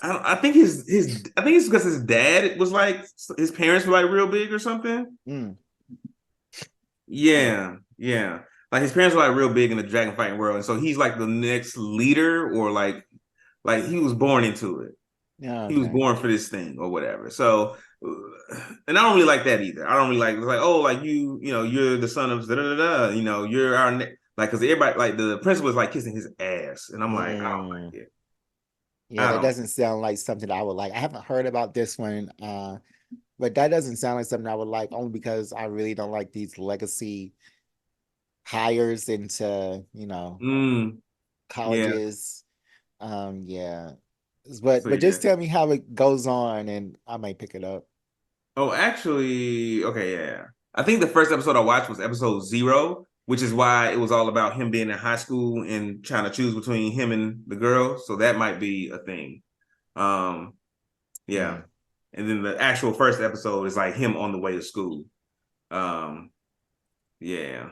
I think I think it's because his dad was like his parents were like real big or something. Mm, Yeah, yeah. Like his parents were like real big in the dragon fighting world, and so he's like the next leader, or like he was born into it. yeah, He was okay. born for this thing or whatever. So, and I don't really like that either. I don't really like it's like, oh, like you're the son of da da da da. You're our like because everybody like the principal is like kissing his ass, and I'm like, I don't Mm. like it. Yeah, I that don't. doesn't sound like something I would like. I haven't heard about this one, but that doesn't sound like something I would like only because I really don't like these legacy hires into, Mm, yeah. colleges. Yeah. But So just yeah. tell me how it goes on and I might pick it up. Oh, actually, okay, yeah. I think the first episode I watched was episode 0, which is why it was all about him being in high school and trying to choose between him and the girl. So that might be a thing. Um, yeah. Mm, And then the actual first episode is like him on the way to school. Um, yeah.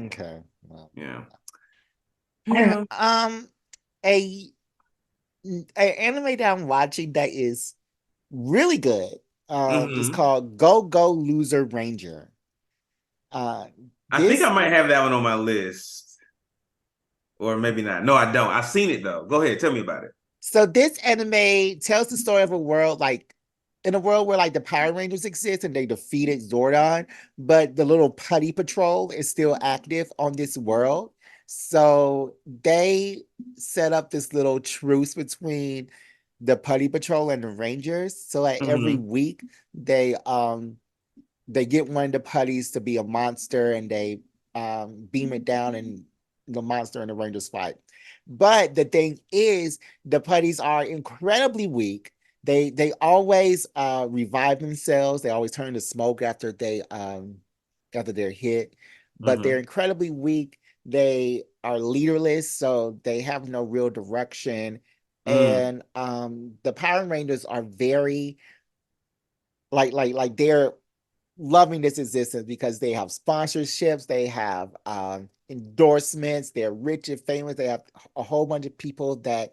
okay. Well. Yeah. Yeah. Um, a, a anime that I'm watching that is really good. It's Hmm. called Go Go Loser Ranger. Uh, I think this I might have that one on my list. Or maybe not. No, I don't. I've seen it though. Go ahead, tell me about it. So this anime tells the story of a world like in a world where like the Power Rangers exist and they defeated Zordon, but the little Putty Patrol is still active on this world. So they set up this little truce between the Putty Patrol and the Rangers. So like every Hmm. week they get one of the putties to be a monster and they beam it down and the monster and the Rangers fight. But the thing is, the putties are incredibly weak. They always revive themselves. They always turn to smoke after they're hit. But they're Hmm. incredibly weak. They are leaderless, so they have no real direction. Mm. And the Power Rangers are very like they're loving this existence because they have sponsorships, they have endorsements, they're rich and famous, they have a whole bunch of people that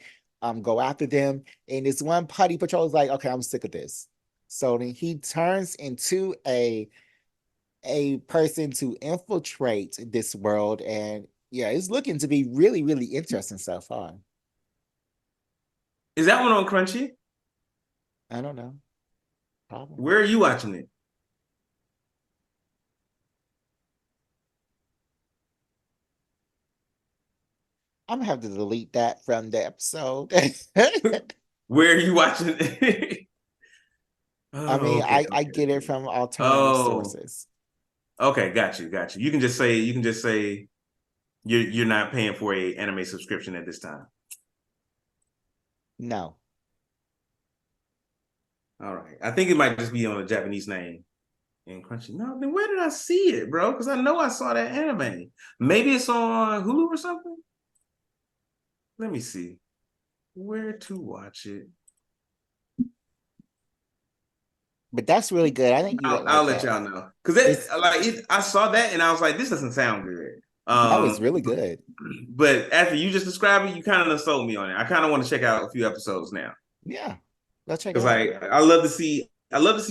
go after them. And this one putty patrol is like, okay, I'm sick of this. So then he turns into a person to infiltrate this world. And yeah, it's looking to be really, really interesting so far. Is that one on Crunchy? I don't know. Probably. Where are you watching it? I'm gonna have to delete that from the episode. Where are you watching it? I Oh, mean, okay, I okay, get it okay. from alternative Oh, sources. okay, got you, got you. You can just say you're not paying for a anime subscription at this time. No. All right. I think it might just be on a Japanese name in Crunchy. No, then where did I see it, bro? Because I know I saw that anime. Maybe it's on Hulu or something. Let me see where to watch it. But that's really good. I think you would I'll like let that. y'all know because it It's like it, I saw that and I was like, this doesn't sound good. no, it's really good. But after you just described it, you kind of sold me on it. I kind of want to check out a few episodes now Yeah. Go check it because out. I love to see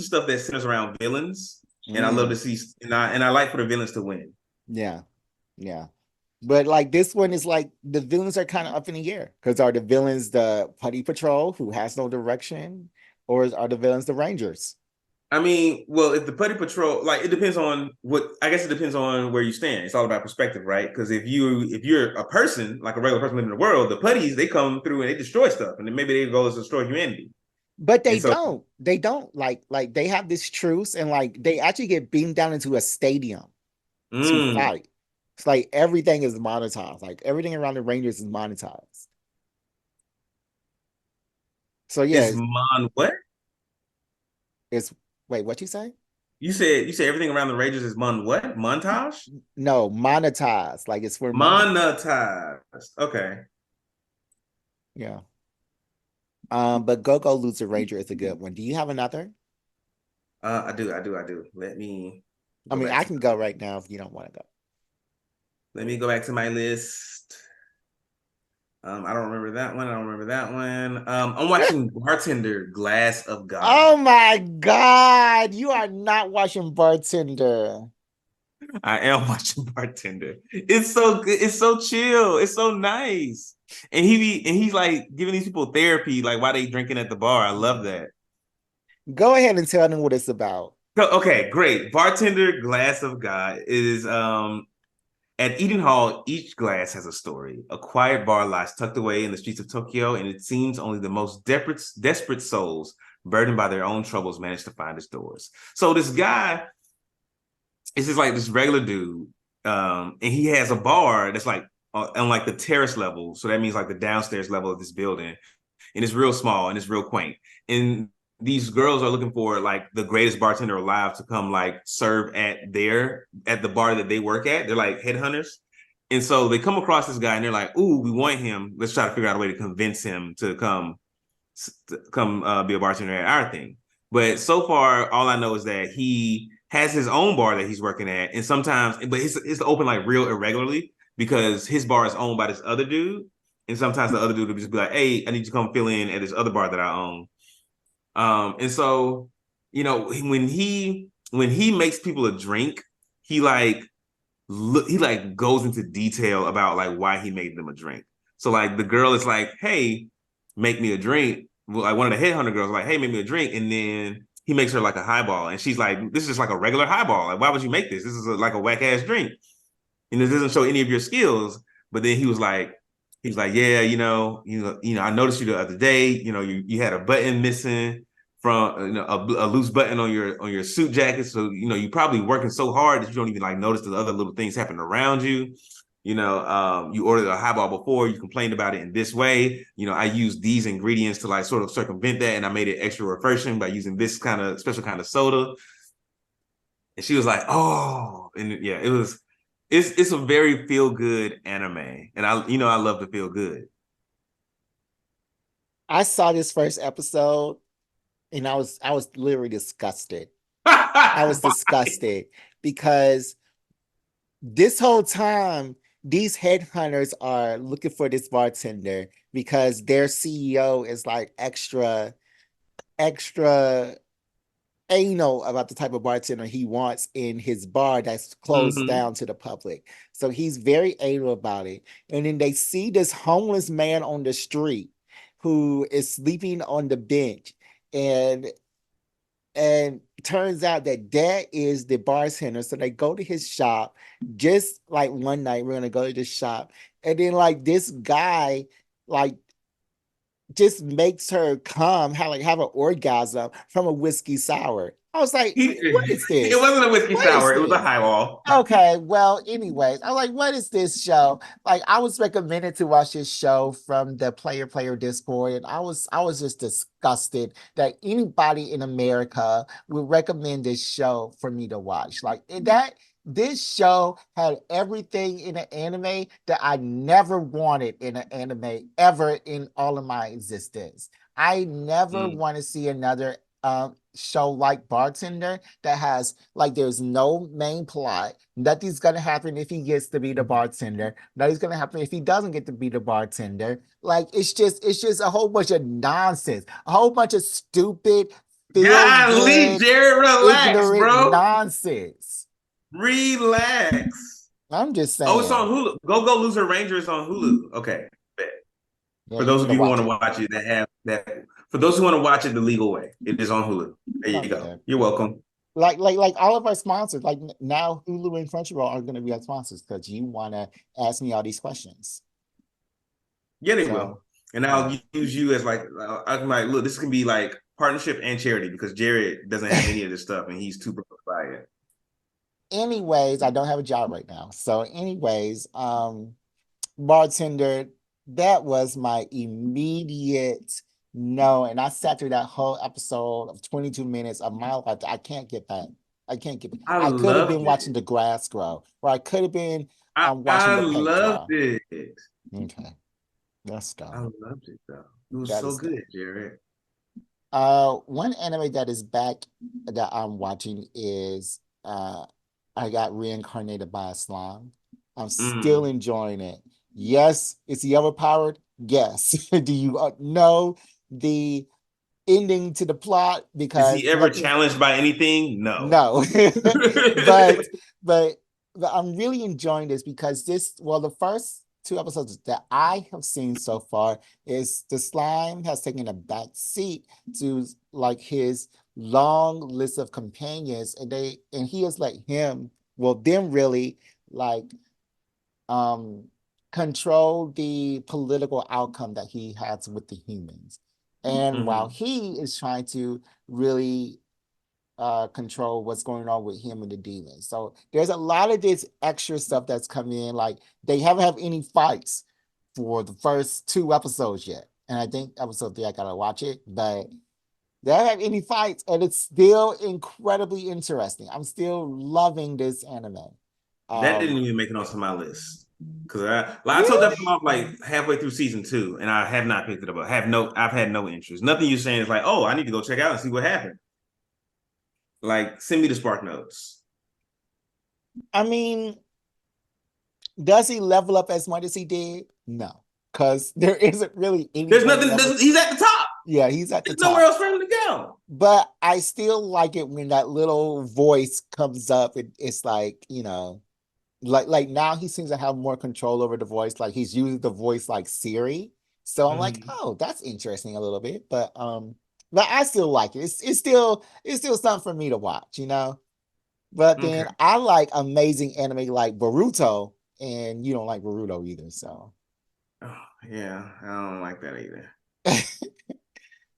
stuff that centers around villains, and I love to Mm, see and I like for the villains to win. yeah. Yeah. But like this one is like the villains are kind of up in the air. Because are the villains the Putty Patrol who has no direction? Or are the villains the Rangers? I mean, well, if the Putty Patrol, like, it depends on what. I guess it depends on where you stand. It's all about perspective, right? Because if you're a person, like a regular person living in the world, the putties they come through and they destroy stuff, and then maybe their goal is to destroy humanity. But And they so, don't. They don't like they have this truce and like they actually get beamed down into a stadium to mm, fight. It's like everything is monetized. Like everything around the Rangers is monetized. So yeah, it's mon what it's wait, what you say? you said everything around the Rangers is mon what montage No, monetized. Like it's for money. monetized. Okay, Yeah. But Go Go Loser Ranger is a good one. Do you have another? I do. I Go mean, back I to can go right now if you don't want to go. let me go back to my list. I don't remember that one. I don't remember that one. I'm watching Bartender Glass of God. Oh my God, you are not watching Bartender. I am watching Bartender. It's so good. It's so chill. It's so nice. And he's like giving these people therapy, like while they drinking at the bar. I love that. Go ahead and tell them what it's about. So, okay, great. Bartender Glass of God is at Eden Hall, each glass has a story. A quiet bar lies tucked away in the streets of Tokyo, and it seems only the most desperate souls, burdened by their own troubles, manage to find its doors. So this guy is just like this regular dude, and he has a bar that's like on like the terrace level. So that means like the downstairs level of this building, and it's real small and it's real quaint. And these girls are looking for like the greatest bartender alive to come like serve at the bar that they work at. They're like headhunters. And so they come across this guy and they're like, "Ooh, we want him. Let's try to figure out a way to convince him to come be a bartender at our thing." But so far, all I know is that he has his own bar that he's working at, and sometimes, but it's open like real irregularly because his bar is owned by this other dude, and sometimes the other dude will just be like, "Hey, I need you to come fill in at this other bar that I own." And so, when he makes people a drink, he like he like goes into detail about like why he made them a drink. So like the girl is like, "Hey, make me a drink." Well, like one of the headhunter girls is like, "Hey, make me a drink," and then he makes her like a highball, and she's like, "This is just like a regular highball. Like, why would you make this? This is like a whack ass drink, and it doesn't show any of your skills." But then he was like, "Yeah, I noticed you the other day. You had a button missing from a loose button on your suit jacket. So you probably working so hard that you don't even like notice the other little things happening around you. You ordered a highball before. You complained about it in this way. I used these ingredients to like sort of circumvent that, and I made it extra refreshing by using this kind of special kind of soda." And she was like, "Oh," and yeah, it was. It's a very feel good anime, and I love to feel good. I saw this first episode and I was literally disgusted. I was disgusted because this whole time, these headhunters are looking for this bartender because their CEO is like extra anal about the type of bartender he wants in his bar that's closed Hmm. down to the public. So he's very anal about it. And then they see this homeless man on the street who is sleeping on the bench. And turns out that is the bartender. So they go to his shop. Just like one night, we're gonna go to the shop, and then like this guy, like just makes her come, have an orgasm from a whiskey sour. I was like, what is It this? wasn't a whiskey What is sour. It was a this? highball. Okay, well, anyways, I'm like, what is this show? Like, I was recommended to watch this show from the player Discord, and I was just disgusted that anybody in America would recommend this show for me to watch. Like that, this show had everything in an anime that I never wanted in an anime ever in all of my existence. I never Mm. want to see another show like Bartender that has like there's no main plot. Nothing's gonna happen if he gets to be the bartender. Nothing's gonna happen if he doesn't get to be the bartender. Like it's just a whole bunch of nonsense, a whole bunch of stupid, feel Golly, good, Jared, relax, ignorant bro. nonsense. Relax. I'm just Oh, it's on saying. Hulu. Go Loser Ranger is on Hulu. Okay. Bet. Yeah, For you those need of to you who want watch to it. watch it that have that for those who want to watch it the legal way, it is on Hulu. There you go. Okay. You're welcome. Like all of our sponsors, like now Hulu and Crunchyroll are gonna be our sponsors because you wanna ask me all these questions. Yeah, they So will. And yeah. I'll use you as like I'm like, look, this can be like partnership and charity because Jared doesn't have any of this stuff and he's too broke to buy it. Anyways, I don't have a job right now. So, anyways, bartender, that was my immediate no. And I sat through that whole episode of 22 minutes of my life. I can't get back. I can't get back. I I could have loved been watching it. the grass grow, or I could have been watching I the paint loved dry. it. Okay, that's I dumb. loved it though. It was That so is dumb. good, Jared. One anime that is back that I'm watching is I got reincarnated by a slime. I'm still Mm. enjoying it. Yes, is he overpowered? Yes. Do you know the ending to the plot? Is he Because ever let me challenged by anything? No. no. but but but I'm really enjoying this because the first two episodes that I have seen so far is the slime has taken a back seat to like his long list of companions, and he has let them really like um control the political outcome that he has with the humans. And while Hmm. he is trying to really control what's going on with him and the demons. So there's a lot of this extra stuff that's coming in. Like they haven't had any fights for the first two episodes yet. And I think episode 3, I gotta watch it, but they haven't had any fights, and it's still incredibly interesting. I'm still loving this anime. That didn't Um, even make it onto my list. Cause I told that really? from off like halfway through season 2, and I have not picked it up. I've had no interest. Nothing you're saying is like, oh, I need to go check out and see what happened. Like, send me the spark notes. I mean, does he level up as much as he did? No, because there isn't really There's anything nothing. level. He's at the top. Yeah, he's at the There's nowhere top. else for him to go. But I still like it when that little voice comes up. It's like, like now he seems to have more control over the voice. Like he's using the voice like Siri. So I'm like, Mhm. oh, that's interesting a little bit. But I still like it. It's still something for me to watch. But Okay. then I like amazing anime like Boruto, and you don't like Boruto either. So Oh, yeah, I don't like that either.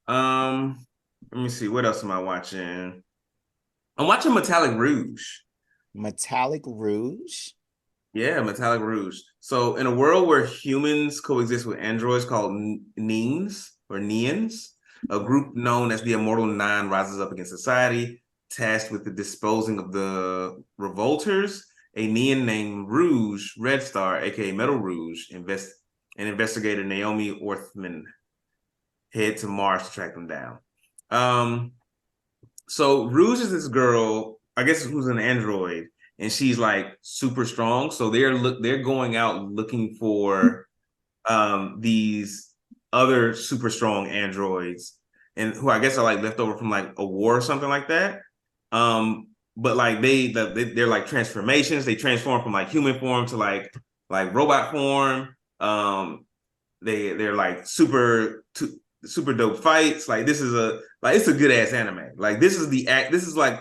Um, Let me see. What else am I watching? I'm watching Metallic Rouge. Metallic Rouge. Yeah, Metallic Rouge. So, in a world where humans coexist with androids called Neans, a group known as the Immortal Nine rises up against society, tasked with the disposing of the revolters. A Nean named Rouge, Red Star, aka Metal Rouge, and investigator Naomi Orthman head to Mars to track them down. Um, So Rouge is this girl, I guess who's an android, and she's like super strong. So they're going out looking for these other super strong androids, and who I guess are like left over from like a war or something like that. But like they're like transformations. They transform from like human form to like robot form. They're like super dope fights. Like this is a like it's a good ass anime. Like this is like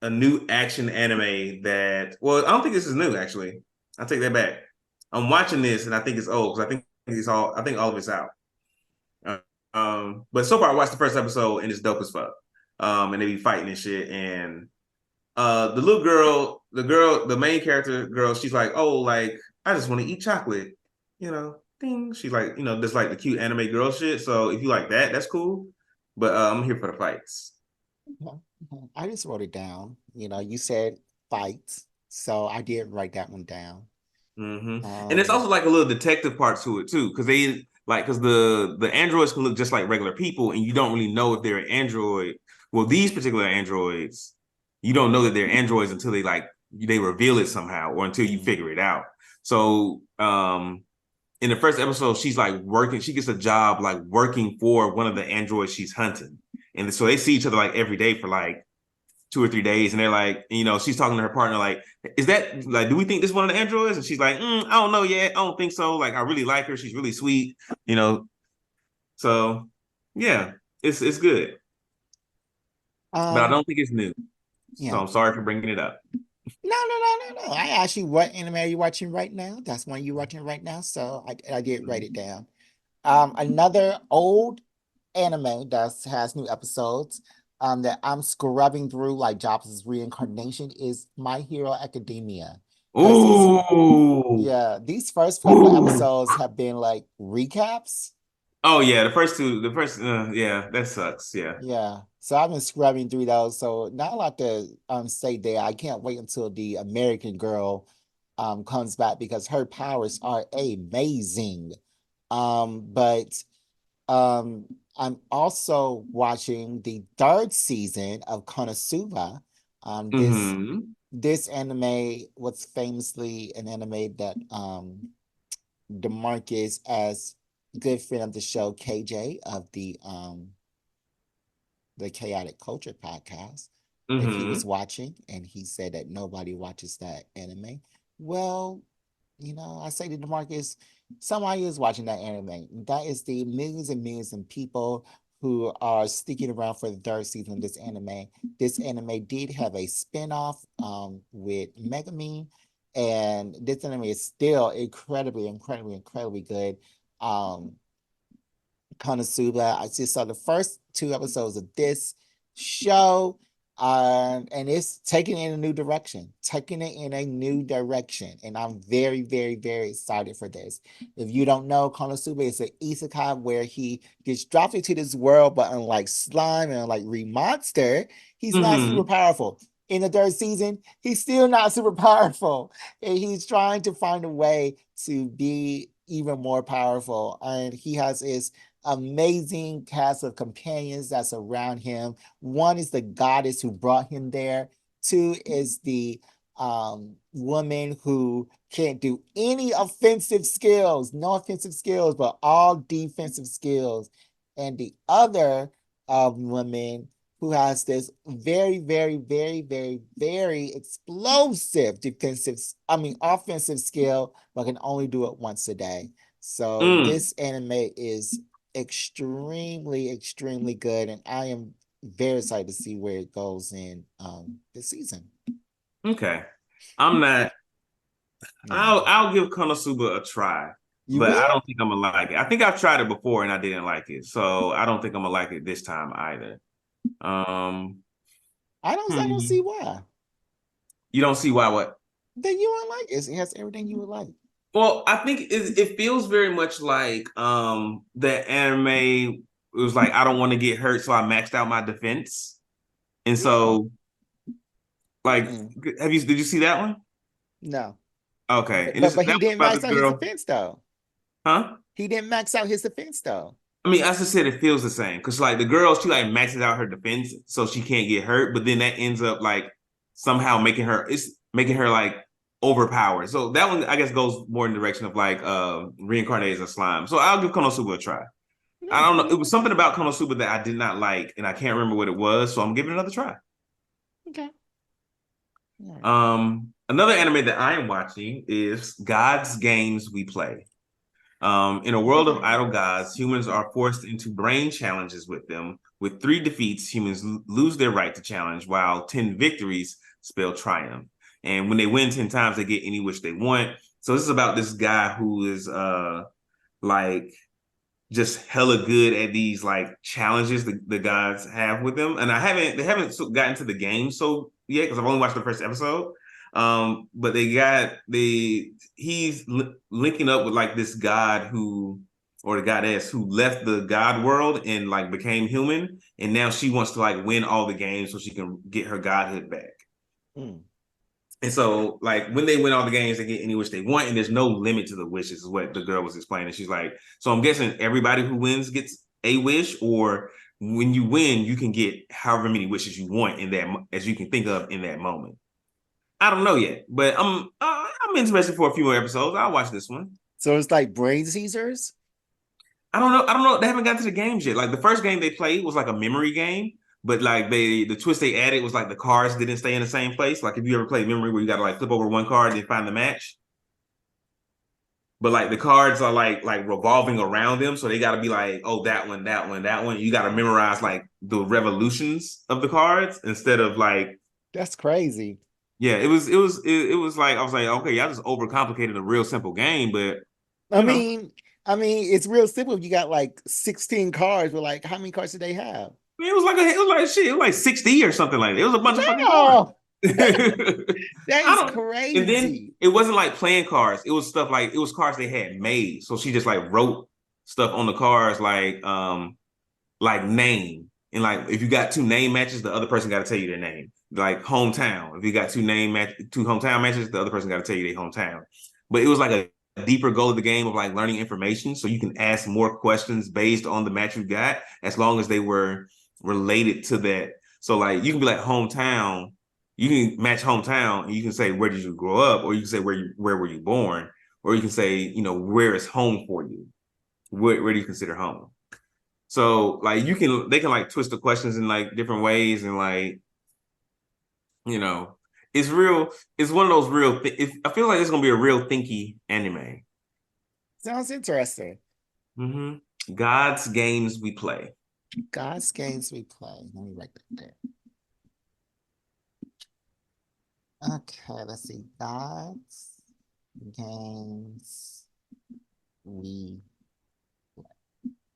a new action anime that well I don't think this is new actually. I take that back. I'm watching this and I think it's old because I think all of it's out. Uh, but so far I watched the first episode and it's dope as fuck. And they be fighting and shit and the little girl, the main character girl, she's like, oh, like I just want to eat chocolate, you know. Ding. She's like, just like the cute anime girl shit. So if you like that, that's cool. But I'm here for the fights. Mhm, mhm. I just wrote it down. You said fights, so I did write that one down. And it's Um, also like a little detective part to it too, because because the androids can look just like regular people, and you don't really know if they're an android. Well, these particular androids, you don't know that they're androids until they reveal it somehow, or until you mhm. figure it out. So, in the first episode, she's like working. She gets a job like working for one of the androids she's hunting, and so they see each other like every day for like 2 or 3 days, and they're like, she's talking to her partner, like, is that like, do we think this is one of the androids? And she's like, I don't know yet. I don't think so. Like, I really like her. She's really sweet, you know. So, yeah, it's good, but I Um, don't think it's new. So yeah. I'm sorry for bringing it up. No, no, no, no, no. I asked you what anime are you watching right now? That's one you're watching right now. So I did write it down. Another old anime that has new episodes that I'm scrubbing through like Jobs' reincarnation is My Hero Academia. Because Ooh, these first couple ooh. episodes have been like recaps. Oh yeah, yeah, that sucks. Yeah. Yeah. So I've been scrubbing through those. So not a lot to say there. I can't wait until the American girl comes back because her powers are amazing. But I'm also watching the third season of Konosuba. Um, this Mm-hmm. this anime was famously an anime that DeMarcus, as good friend of the show, KJ of the Chaotic Culture podcast, that he was Mm-hmm. watching, and he said that nobody watches that anime. Well, I say to DeMarcus, somebody is watching that anime. That is the millions and millions of people who are sticking around for the third season of this anime. This anime did have a spinoff with Megami, and this anime is still incredibly, incredibly, incredibly good. Um, Konosuba. I just saw the first two episodes of this show, and it's taking it in a new direction, and I'm very, very, very excited for this. If you don't know, Konosuba is an isekai where he gets dropped into this world, but unlike Slime and unlike Remonster, he's not super Mm-hmm. powerful. In the third season, he's still not super powerful, and he's trying to find a way to be even more powerful. And he has his amazing cast of companions that's around him. One is the goddess who brought him there. Two is the woman who can't do any offensive skills, no offensive skills, but all defensive skills. And the other woman who has this very, very, very, very, very explosive offensive skill, but can only do it once a day. So Mm. this anime is extremely, extremely good, and I am very excited to see where it goes in this season. Okay. I'm not. Yeah. I'll give Konosuba a try, You but I will? don't think I'm gonna like it. I think I've tried it before and I didn't like it, so I don't think I'm gonna like it this time either. Um, I don't hmm. see why. You don't see why what? Then you would like it. It has everything you would like. Well, I think it feels very much like the anime was like I don't want to get hurt, so I maxed out my defense, and Yeah. so like Mm-mm. did you see that one? No. Okay, But, and but this is but that he was didn't about max this out his girl, defense though. huh? He didn't max out his defense though. I mean, as I said, it feels the same because like the girl, she like maxes out her defense so she can't get hurt, but then that ends up like somehow making her like overpowered. So that one I guess goes more in the direction of like reincarnated as a slime. So I'll give Konosuba a try. I Hmm, don't know. It was something about Konosuba that I did not like, and I can't remember what it was. So I'm giving it another try. okay. All right. Another anime that I am watching is God's Games We Play. In a world of idle gods, humans are forced into brain challenges with them. With 3 defeats, humans lose their right to challenge, while 10 victories spell triumph. And when they win 10 times, they get any wish they want. So this is about this guy who is like just hella good at these like challenges the guys have with them. And they haven't gotten to the game so yet because I've only watched the first episode. But he's linking up with like this god who or the goddess who left the god world and like became human, and now she wants to like win all the games so she can get her godhood back. Mm. And so, like, when they win all the games, they get any wish they want, and there's no limit to the wishes, is what the girl was explaining. She's like, so I'm guessing everybody who wins gets a wish, or when you win, you can get however many wishes you want in that as you can think of in that moment. I don't know yet, but I'm interested for a few more episodes. I'll watch this one. So it's like brain Caesars. I don't know. I don't know. They haven't gotten to the games yet. Like the first game they played was like a memory game, but like the twist they added was like the cards didn't stay in the same place. Like if you ever played memory where you got to like flip over one card and find the match, but like the cards are like revolving around them, so they got to be like, oh, that one, that one, that one. You got to memorize like the revolutions of the cards instead of like, That's crazy. yeah. It was like I was like, okay, y'all just overcomplicated a real simple game, but I you know, mean, I mean, it's real simple. You got like 16 cards, but like, how many cards did they have? it was like shit, it was like 60 or something like that. It was a bunch of fucking cards. No, that I is don't. And then crazy. it wasn't like playing cards. It was stuff like it was cards they had made. So she just like wrote stuff on the cards like name. And like if you got 2 name matches, the other person got to tell you their name. Like hometown. If you got 2 hometown matches, the other person got to tell you their hometown. But it was like a deeper goal of the game of like learning information, so you can ask more questions based on the match you got, as long as they were related to that. So like you can be like hometown, you can match hometown, and you can say where did you grow up, or you can say where were you born, or you can say where is home for you, where do you consider home. So like they can like twist the questions in like different ways, and like you know it's real. It's one of those real. I feel like it's gonna be a real thinky anime. Sounds interesting. God's Games We Play. God's games we play. Let me write that down. Okay, let's see. God's games we play.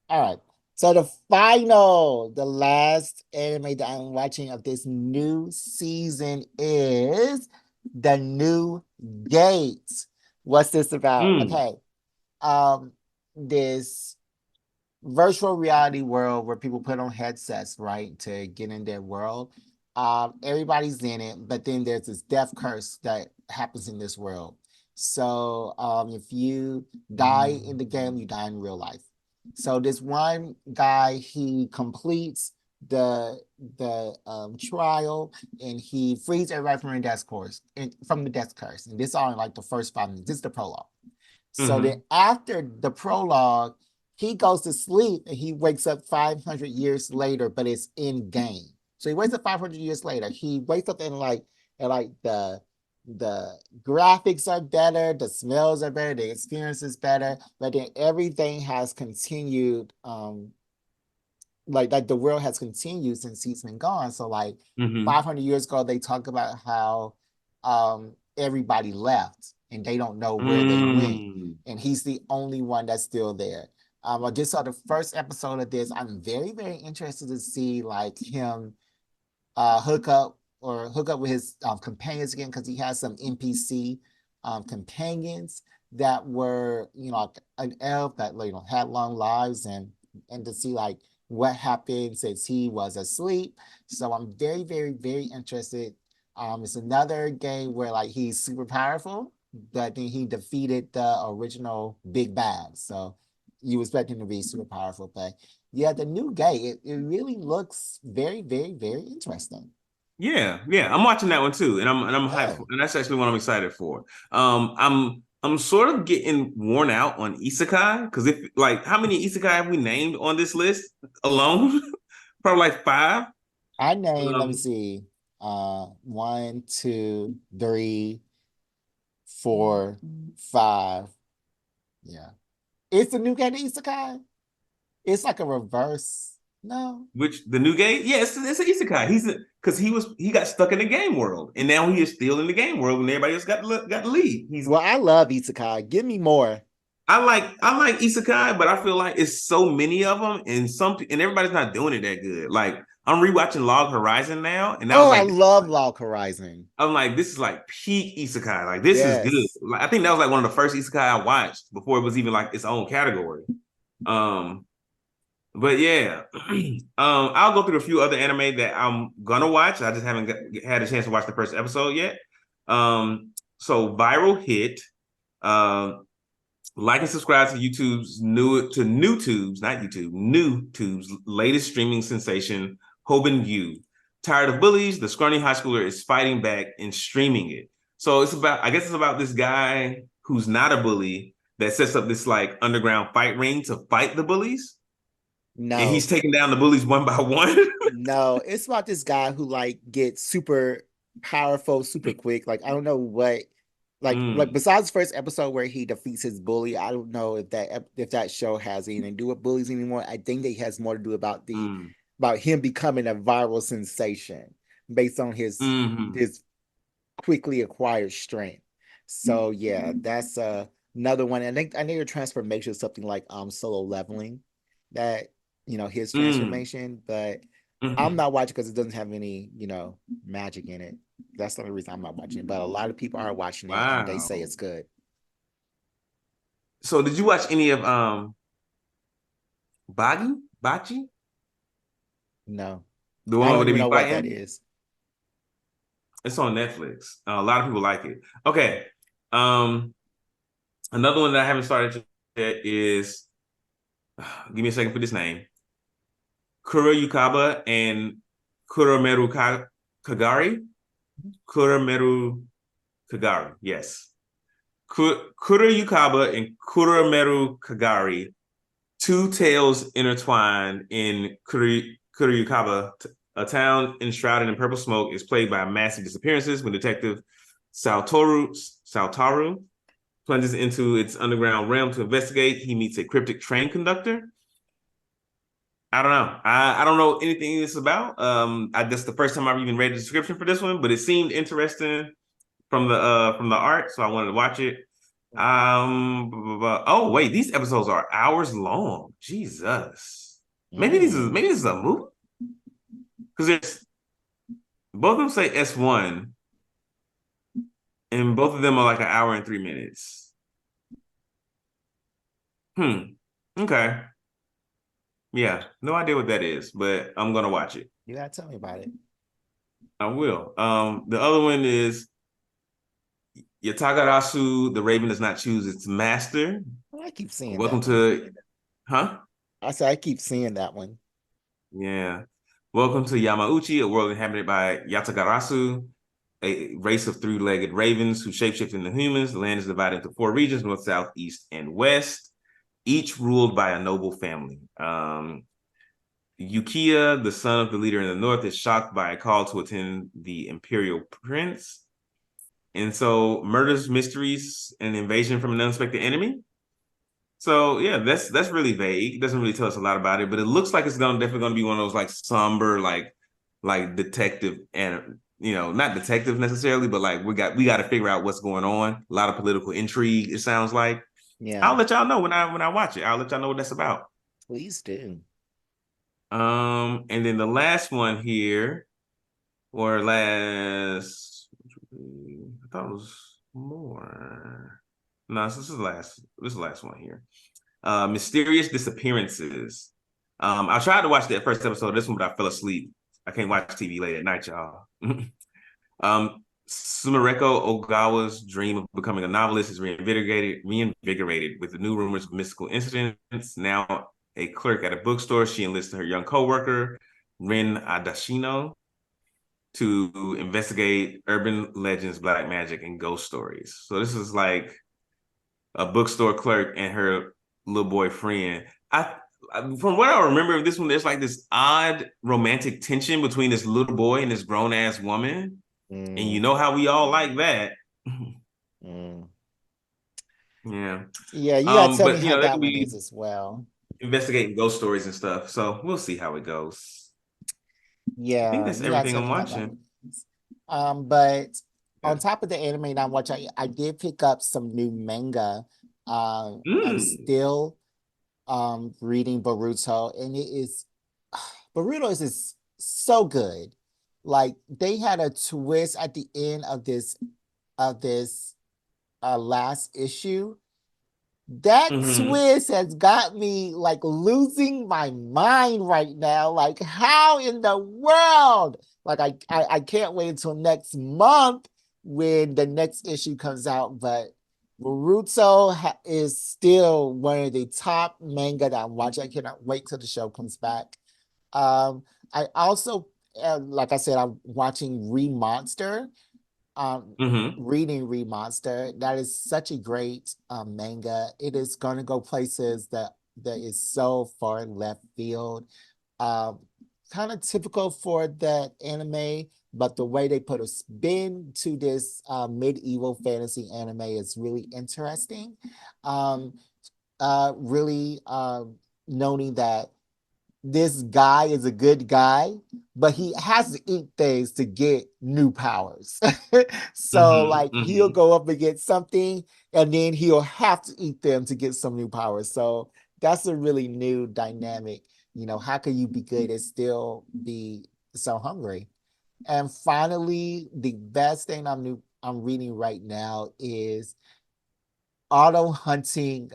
All right. So the last anime that I'm watching of this new season is The New Gates. What's this about? Mm, Okay. This virtual reality world where people put on headsets, right, to get in their world. Everybody's in it, but then there's this death curse that happens in this world. So if you die in the game, you die in real life. So this one guy, he completes the trial and he frees everybody from the death course and from the death curse. And this is all in like the first 5 minutes. This is the prologue. So then mm-hmm. after the prologue, he goes to sleep and he wakes up 500 years later, but it's in game. So he wakes up 500 years later. He wakes up and like the graphics are better, the smells are better, the experience is better, but then everything has continued like the world has continued since he's been gone. So like Mm-hmm. 500 years ago, they talk about how everybody left and they don't know where they went, Mm. and he's the only one that's still there. I just saw the first episode of this. I'm very, very interested to see like him hook up with his companions again because he has some NPC companions that were like an elf that had long lives and to see like what happened since he was asleep. So I'm very, very, very interested. It's another game where like he's super powerful, but then he defeated the original big bad. So you expect him to be super powerful. But yeah, the new gay, it really looks very, very, very interesting. Yeah, I'm watching that one too, and I'm hyped Yeah. for, and that's actually what I'm excited for. I'm sort of getting worn out on isekai because if like how many isekai have we named on this list alone? Probably like five. I named, let me Um, see, one, two, three, four, five. Yeah. It's the new gay isekai. It's like a reverse. No. which the new game? Yeah, it's an isekai. Because he got stuck in the game world, and now he is still in the game world, and everybody else got to leave. He's Well, I love isekai. Give me more. I like isekai, but I feel like it's so many of them, and everybody's not doing it that good. Like I'm rewatching Log Horizon now, and Oh, I love Log Horizon. I'm like, this is like peak isekai. Like this is good. Yes. Like I think that was like one of the first isekai I watched before it was even like its own category. Um, but yeah, I'll go through a few other anime that I'm gonna watch. I just haven't had a chance to watch the first episode yet. So Viral Hit. Um, like and subscribe to NewTube's latest streaming sensation, Hoban View. Tired of bullies, the scrawny high schooler is fighting back and streaming it. So I guess it's about this guy who's not a bully that sets up this like underground fight ring to fight the bullies, and No. he's taking down the bullies one by one. No. It's about this guy who like gets super powerful, super quick. Like I don't know what like Mm, besides the first episode where he defeats his bully, I don't know if that show has anything to do with bullies anymore. I think that it has more to do about the mm, about him becoming a viral sensation based on mm, his quickly acquired strength. So yeah, that's another one. I think your transformation is something like solo leveling that his mm, transformation, but I'm mm. not watching because it doesn't have any, magic in it. That's the only reason I'm not watching it. But a lot of people are watching it and they say Wow. it's good. So did you watch any of Bachi? No. The I one don't where they even be know what that fighting? is. It's on Netflix. A lot of people like it. Okay. Um, Another one that I haven't started yet is give me a second for this name. Kura Yukaba and Kurameru Kagari. Kurameru Kagari. Yes. Kura Yukaba and Kurameru Kagari. Two tales intertwined in Kuruyukaba, a town enshrouded in purple smoke, is plagued by massive disappearances when Detective Saltaru plunges into its underground realm to investigate. He meets a cryptic train conductor. I don't know. I don't know anything this about. I That's the first time I've even read the description for this one, but it seemed interesting from the art, so I wanted to watch it. Oh wait, these episodes are hours long. Jesus. Mm. Maybe this is a movie because there's both of them say S1, and both of them are like an hour and 3 minutes. Hmm. Okay. Yeah. No idea what that is, but I'm gonna watch it. You gotta tell me about it. I will. The other one is Yatagarasu. The Raven does not choose its master. Well, I keep seeing Welcome that one. to, huh? I say I keep seeing that one. Yeah. Welcome to Yamauchi, a world inhabited by Yatagarasu, a race of three-legged ravens who shapeshift into humans. The land is divided into four regions: north, south, east, and west, each ruled by a noble family. Yukiya, the son of the leader in the north, is shocked by a call to attend the imperial prince. And so murders, mysteries, and invasion from an unexpected enemy. So yeah, that's really vague. It doesn't really tell us a lot about it, but it looks like it's definitely gonna be one of those like somber, like detective and not detective necessarily, but like we got to figure out what's going on. A lot of political intrigue, it sounds like. Yeah, I'll let y'all know when I watch it. I'll let y'all know what that's about. please do. And then the last one here, or last, I thought it was more. No, this is the last one here. Mysterious disappearances. I tried to watch that first episode of this one, but I fell asleep. I can't watch TV late at night, y'all. Sumereko Ogawa's dream of becoming a novelist is reinvigorated with the new rumors of mystical incidents. Now a clerk at a bookstore, she enlisted her young coworker, Rin Adashino, to investigate urban legends, black magic, and ghost stories. So this is like a bookstore clerk and her little boy friend. From what I remember of this one, there's like this odd romantic tension between this little boy and this grown ass woman, and you Mm, know how we all like that. mm. Yeah. Yeah, you gotta tell me But how they that can one be is as well. investigating ghost stories and stuff. So we'll see how it goes. I think Yeah, that's you gotta everything tell I'm me how that watching. one is. But Yeah. on top of the anime that I'm watching, I did pick up some new manga. I'm Mm. still reading Boruto, and it is Boruto is just so good. Like they had a twist at the end of this last issue. That Mm-hmm. twist has got me like losing my mind right now. Like, how in the world? Like, I can't wait until next month when the next issue comes out. But Boruto is still one of the top manga that I'm watching. I cannot wait till the show comes back. Um, I also, like I said, I'm watching Remonster, um, Mm-hmm. reading Remonster. That is such a great manga. It is going to go places that is so far left field. Um, Kind of typical for that anime, but the way they put a spin to this medieval fantasy anime is really interesting. Um, really noting that this guy is a good guy, but he has to eat things to get new powers. So, Mm-hmm. like, he'll Mm-hmm. go up against something and then he'll have to eat them to get some new powers. So, that's a really new dynamic. How can you be good and still be so hungry? And finally, the best thing I'm reading right now is Auto Hunting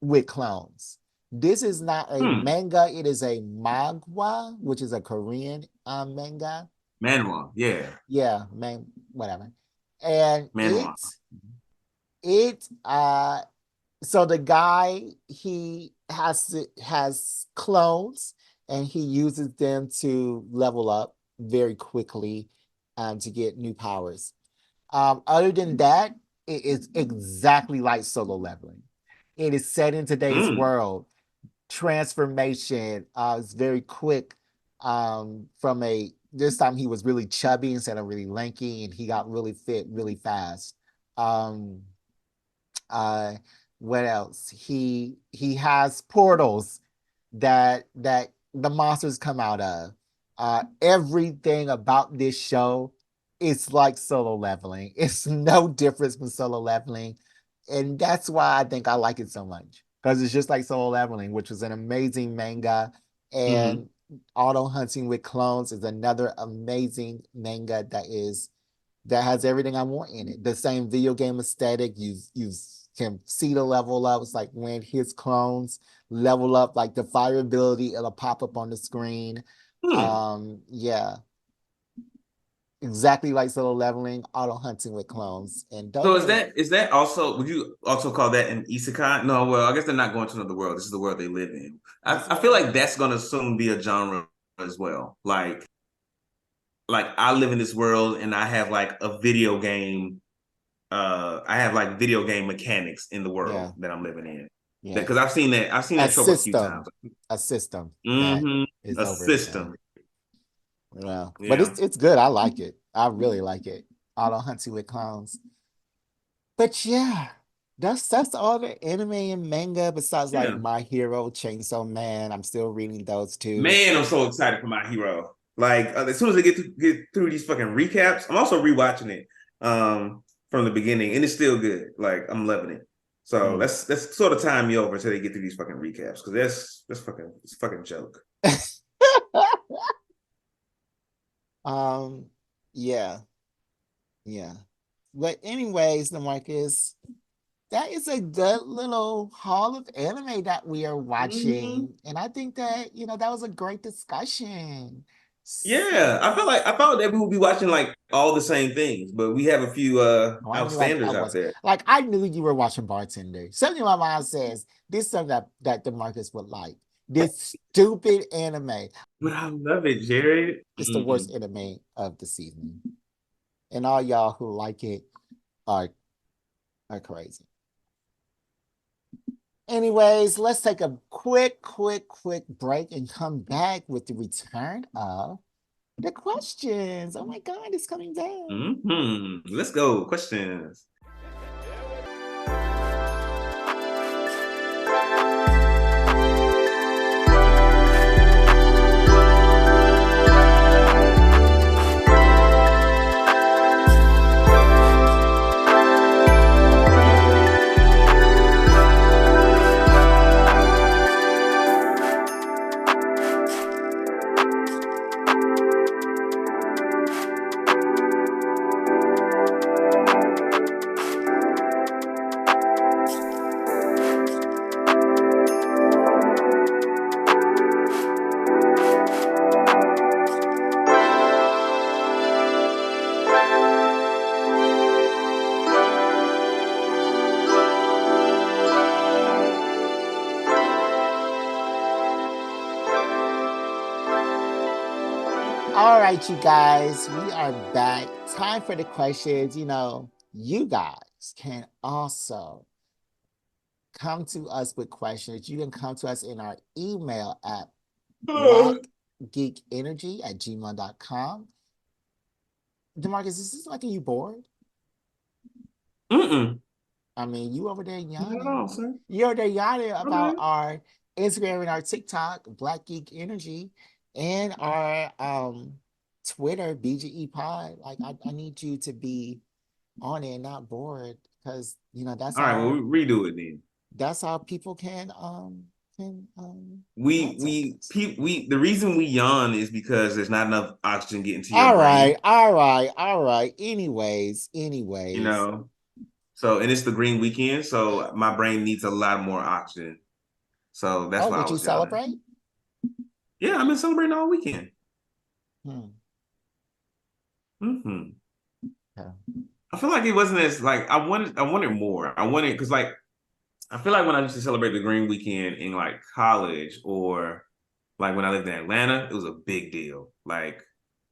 with Clones. This is not a Hmm. manga, it is a manhwa, which is a Korean manga. Manhwa. Yeah. Yeah, whatever. And Manhwa. it so the guy, he has clones and he uses them to level up very quickly to get new powers. Other than that, it is exactly like solo leveling. It is set in today's Mm. world. Transformation is very quick. From a This time he was really chubby instead of really lanky, and he got really fit really fast. Um, uh, what else? He has portals that the monsters come out of. Everything about this show is like solo leveling. It's no difference from solo leveling. And that's why I think I like it so much. Because it's just like solo leveling, which was an amazing manga. Mm-hmm. And Auto Hunting with Clones is another amazing manga that has everything I want in it. The same video game aesthetic. You can see the level up. It's like when his clones level up, like the fire ability, it'll pop up on the screen. Hmm. Yeah, exactly like solo leveling, Auto Hunting with Clones, and So those are is that also, would you also call that an isekai? No, well, I guess they're not going to another world. This is the world they live in. I feel like that's gonna soon be a genre as well. Like I live in this world and I have like a video game, I have like video game mechanics in the world yeah, that I'm living in. yeah, Because I've seen a that trope a few system, times. a system that Hmm. is A over its head. system. Yeah, but Yeah. it's good. I like it. I really like it. Auto Hunting with Clones. But yeah, that's all the anime and manga besides like Yeah. My Hero, Chainsaw Man. I'm still reading those two. Man, I'm so excited for my hero. Like as soon as I get through these fucking recaps, I'm also rewatching it from the beginning, and it's still good. Like I'm loving it. So Mm. that's sort of time me over until they get through these fucking recaps because that's fucking it's a fucking joke. um, yeah, yeah. But anyways, the Marcus, that is a good little haul of anime that we are Mm-hmm. watching. And I think that, that was a great discussion. Yeah, I felt that we would be watching like all the same things, but we have a few Oh, I knew I outstanders out was there. like I knew you were watching Bartender. Something in my mind says this is something that DeMarcus would like. This stupid anime. But I love it, Jared. It's the worst anime of the season. And all y'all who like it are crazy. Anyways, let's take a quick break and come back with the return of the questions. Oh my God, it's coming down. Let's go. Questions. All right, you guys, we are back. Time for the questions. You guys can also come to us with questions. You can come to us in our email at blackgeekenergy@gmail.com. DeMarcus, is this making you bored? Mm-mm. I mean, you over there Not at yawning. all, sir. You over there yawning about Okay. our Instagram and our TikTok, Black Geek Energy, and our Twitter, BGE Pod. Like, I need you to be on it and not bored, because All right, well, we redo it then. that's how people can We contact us. we the reason we yawn is because there's not enough oxygen getting to your All right, brain, all right. Anyways, you know. So, and it's the green weekend, so my brain needs a lot more oxygen. So that's Oh, why I did you was yawning. celebrate? Yeah, I've been celebrating all weekend. Hmm. hmm Yeah. I feel like it wasn't as like I wanted more. I wanted because like I feel like when I used to celebrate the green weekend in like college or like when I lived in Atlanta, it was a big deal. Like,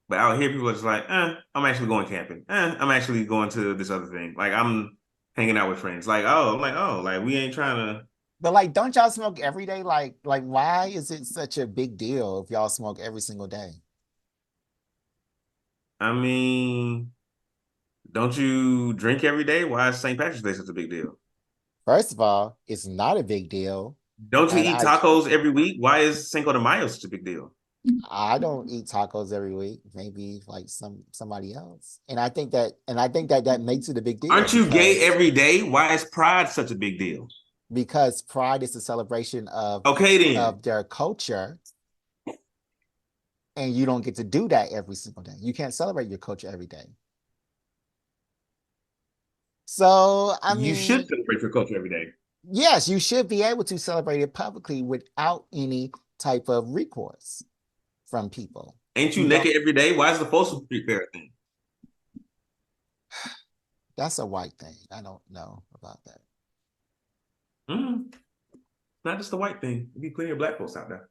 but out here, people are just like, I'm actually going camping. I'm actually going to this other thing. Like, I'm hanging out with friends. Like, oh, I'm like, oh, like we ain't trying to. But like, don't y'all smoke every day? Like, why is it such a big deal if y'all smoke every single day? I mean, don't you drink every day? Why is St. Patrick's Day such a big deal? First of all, it's not a big deal. Don't you And eat I tacos every week? Why is Cinco de Mayo such a big deal? I don't eat tacos every week. Maybe like somebody else. And I think that makes it a big deal Aren't you gay because every day? Why is Pride such a big deal? Pride is a celebration Okay, then. of their culture, and you don't get to do that every single day. You can't celebrate your culture every day. So, I You should mean, celebrate your culture every day. yes, you should be able to celebrate it publicly without any type of recourse from people. Ain't you You don't, naked every day? Why is the Folsom Street Fair a thing? that's a white thing. I don't know about that. Mm, not just the white thing. There be plenty of black folks out there.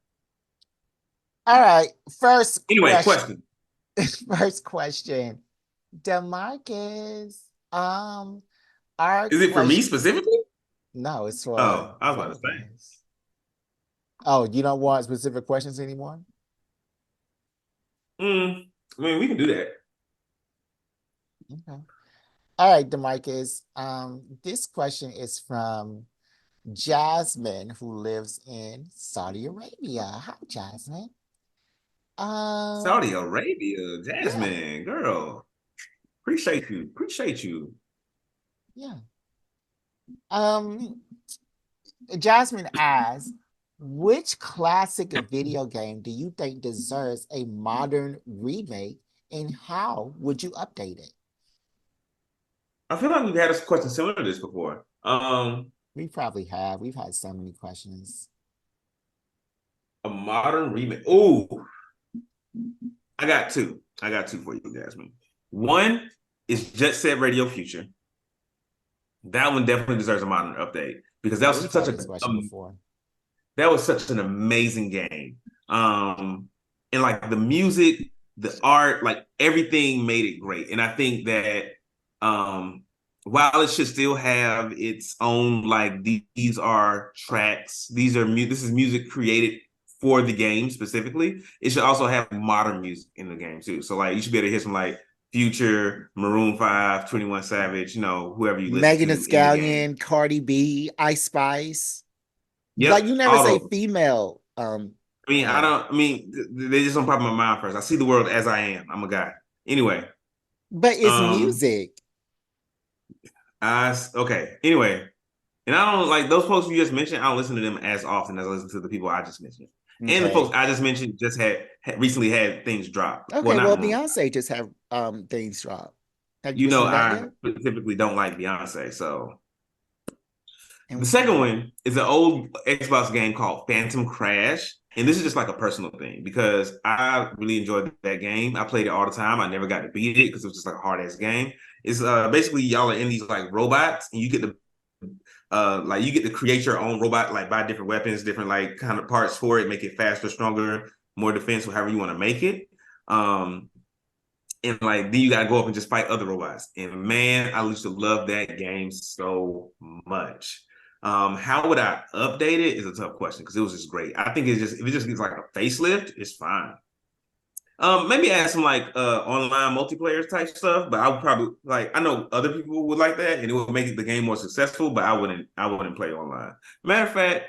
All right, first Anyway, question. question. First question. DeMarcus, our Is it for me question. specifically? No, it's for Oh, I was all about to of say. us. Oh, you don't want specific questions anymore? I mean, we can do that. Okay. All right, DeMarcus. This question is from Jasmine, who lives in Saudi Arabia. Hi, Jasmine. Saudi Arabia, Yeah, Jasmine, girl. Appreciate you. Appreciate you. yeah. Um, Jasmine asks, which classic video game do you think deserves a modern remake, and how would you update it? I feel like we've had a question similar to this before. We probably have. We've had so many questions. A modern remake. Oh, I got two. I got two for you, Jasmine. One is Jet Set Radio Future. That one definitely deserves a modern update because Yeah, we've had this question before. that was such an amazing game. And like the music, the art, like everything made it great. And I think that um while it should still have its own like these are tracks, this is music created for the game specifically. It should also have modern music in the game too. So like you should be able to hear some like Future, Maroon 5, 21 Savage, whoever you listen Megan Thee to in the game. Stallion, Cardi B, Ice Spice. Like you Yep, never all say those. female. I Yeah. don't. I mean, they just don't pop in my mind first. I see the world as I am. I'm a guy. Anyway, But it's um, music. okay. Anyway, and I don't like those folks you just mentioned. I don't listen to them as often as I listen to the people I just mentioned. And the Okay. folks I just mentioned just had recently had things drop. Well, Okay, not well, more. Beyonce just have things drop. Have you listened to that I yet? typically don't like Beyonce, so the And second one is an old Xbox game called Phantom Crash. And this is just like a personal thing because I really enjoyed that game. I played it all the time. I never got to beat it because it was just like a hard ass game. It's basically y'all are in these like robots and you get to create your own robot, like buy different weapons, different like kind of parts for it, make it faster, stronger, more defensive, however you want to make it. Um, and like then you gotta go up and just fight other robots. And man, I used to love that game so much. How would I update it is a tough question because it was just great. I think it's just if it just gets like a facelift, it's fine. Maybe add some like online multiplayer type stuff, but I would probably like I know other people would like that and it would make the game more successful, but I wouldn't play online. Matter of fact,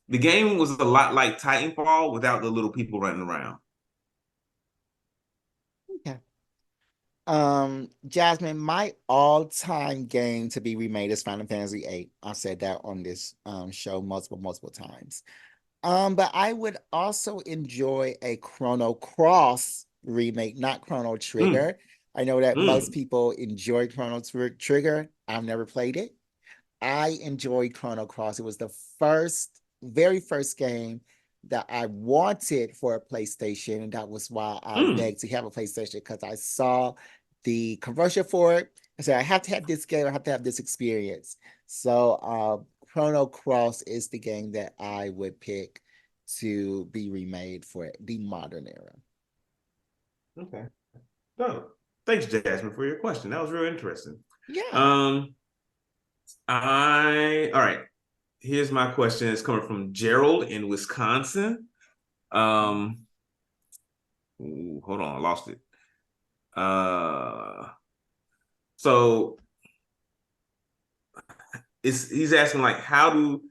the game was a lot like Titanfall without the little people running around. okay. Jasmine, my all-time game to be remade is Final Fantasy VIII. I've said that on this show multiple times. But I would also enjoy a Chrono Cross remake, not Chrono Mm, Trigger. I know that most mm, people enjoy Trigger. I've never played it. I enjoyed Chrono Cross. It was the very first game that I wanted for a PlayStation, and that was why I mm. begged to have a PlayStation because I saw the commercial for it. I said I have to have this game. I have to have this experience. So, Chrono Cross is the game that I would pick to be remade for the modern era. Okay. No, thanks, Jasmine, for your question. That was real interesting. Yeah. Um, all right. Here's my question. It's coming from Gerald in Wisconsin. Um, hold on, I lost it. Uh, so he's asking like, how do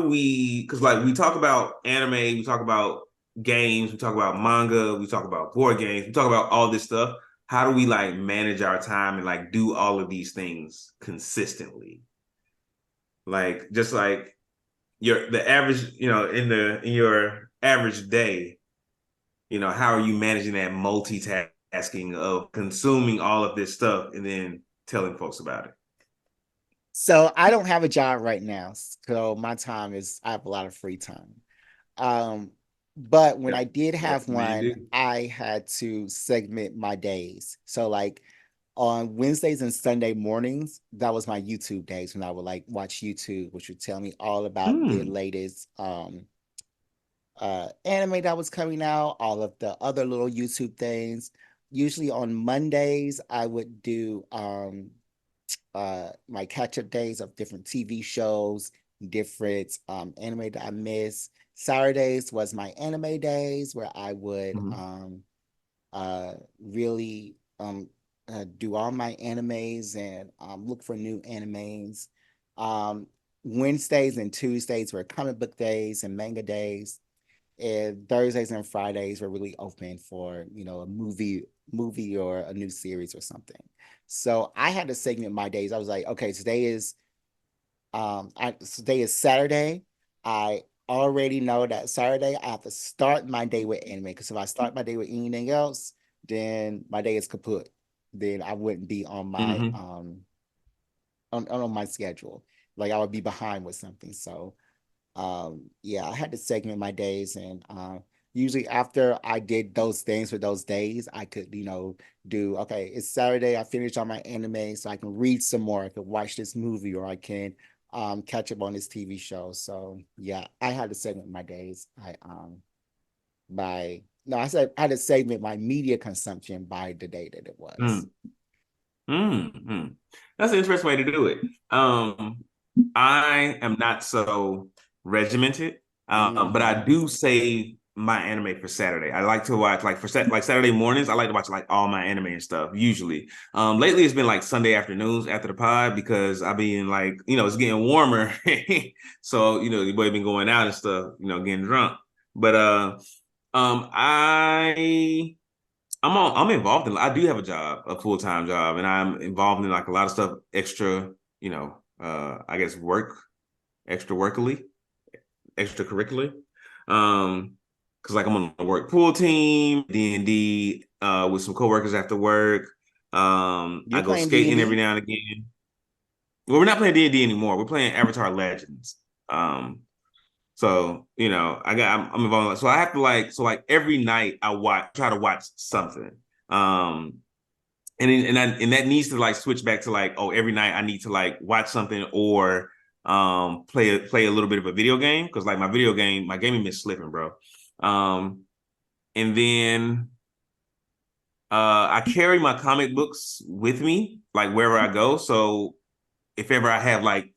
we? Because like we talk about anime, we talk about games, we talk about manga, we talk about board games, we talk about all this stuff. How do we like manage our time and like do all of these things consistently? Like just like the average, in your average day, how are you managing that multitasking of consuming all of this stuff and then telling folks about it? So I don't have a job right now. So my time is, I have a lot of free time. Um, but when I Yep. did Yep. have Man, one, dude. I had to segment my days. So like on Wednesdays and Sunday mornings, that was my YouTube days when I would like watch YouTube, which would tell me all about the Hmm. latest anime that was coming out, all of the other little YouTube things. Usually on Mondays, I would do my catch up days of different TV shows, different anime that I miss. Saturdays was my anime days where I would Mhm. really do all my animes and look for new animes. Um, Wednesdays and Tuesdays were comic book days and manga days. And Thursdays and Fridays were really open for, a movie or a new series or something. So I had to segment my days. I was like, okay, today is Saturday. I already know that Saturday I have to start my day with anime because if I start my day with anything else, then my day is kaput. Then I wouldn't be on my Hmm. on my schedule. Like I would be behind with something. So yeah, I had to segment my days and usually after I did those things for those days, I could, do, okay, it's Saturday, I finished all my anime, so I can read some more, I could watch this movie, or I can catch up on this TV show. So yeah, I had to segment my days. I said I had to segment my media consumption by the day that it was. Mm, mm. That's an interesting way to do it. I am not so regimented, but I Mhm. do save my anime for Saturday. I like to watch like like Saturday mornings. I like to watch like all my anime and stuff. Usually, lately it's been like Sunday afternoons after the pod because I've been like it's getting warmer, so the boy been going out and stuff, getting drunk. But I I'm involved in I do have a job, a full-time job, and I'm involved in like a lot of stuff extra, I guess extra workily, extracurricularly. Because like I'm on the work pool team, D&D, with some coworkers after work. You're I go playing D and skating every D? now and again. Well, we're not playing D&D anymore. We're playing Avatar Legends. So I'm involved. So I have to like every night I try to watch something. Um, and that needs to like switch back to like, oh, every night I need to like watch something or play a little bit of a video game because like my gaming been slipping, bro. Um, and then I carry my comic books with me like wherever I go. So if ever I have like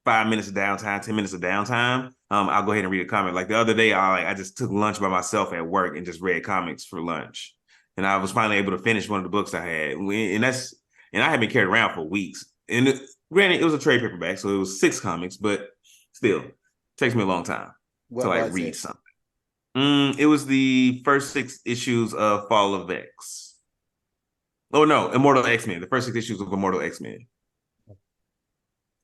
5 minutes of downtime, 10 minutes of downtime, I'll go ahead and read a comic. Like the other day, I just took lunch by myself at work and just read comics for lunch, and I was finally able to finish one of the books I had, and I had been carried around for weeks. And granted, it was a trade paperback, so it was 6 comics, but still, it takes me a long time to What like was read it? something. It was the first 6 issues of Fall of X. Oh no, Immortal X-Men. The first 6 issues of Immortal X-Men.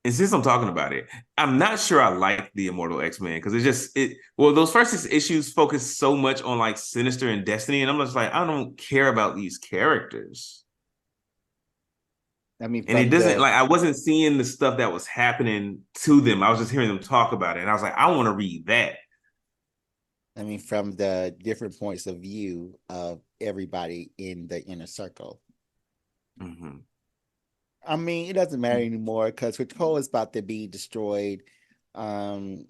And since I'm talking about it, I'm not sure I like the Immortal X-Men because well, those first 6 issues focus so much on like Sinister and Destiny, and I'm just like, I don't care about these characters. I mean, And it from doesn't the like I wasn't seeing the stuff that was happening to them. I was just hearing them talk about it. And I was like, I want to read that. from the different points of view of everybody in the inner circle. Hmm. I mean, it doesn't matter anymore because Krakoa is about to be destroyed. Um,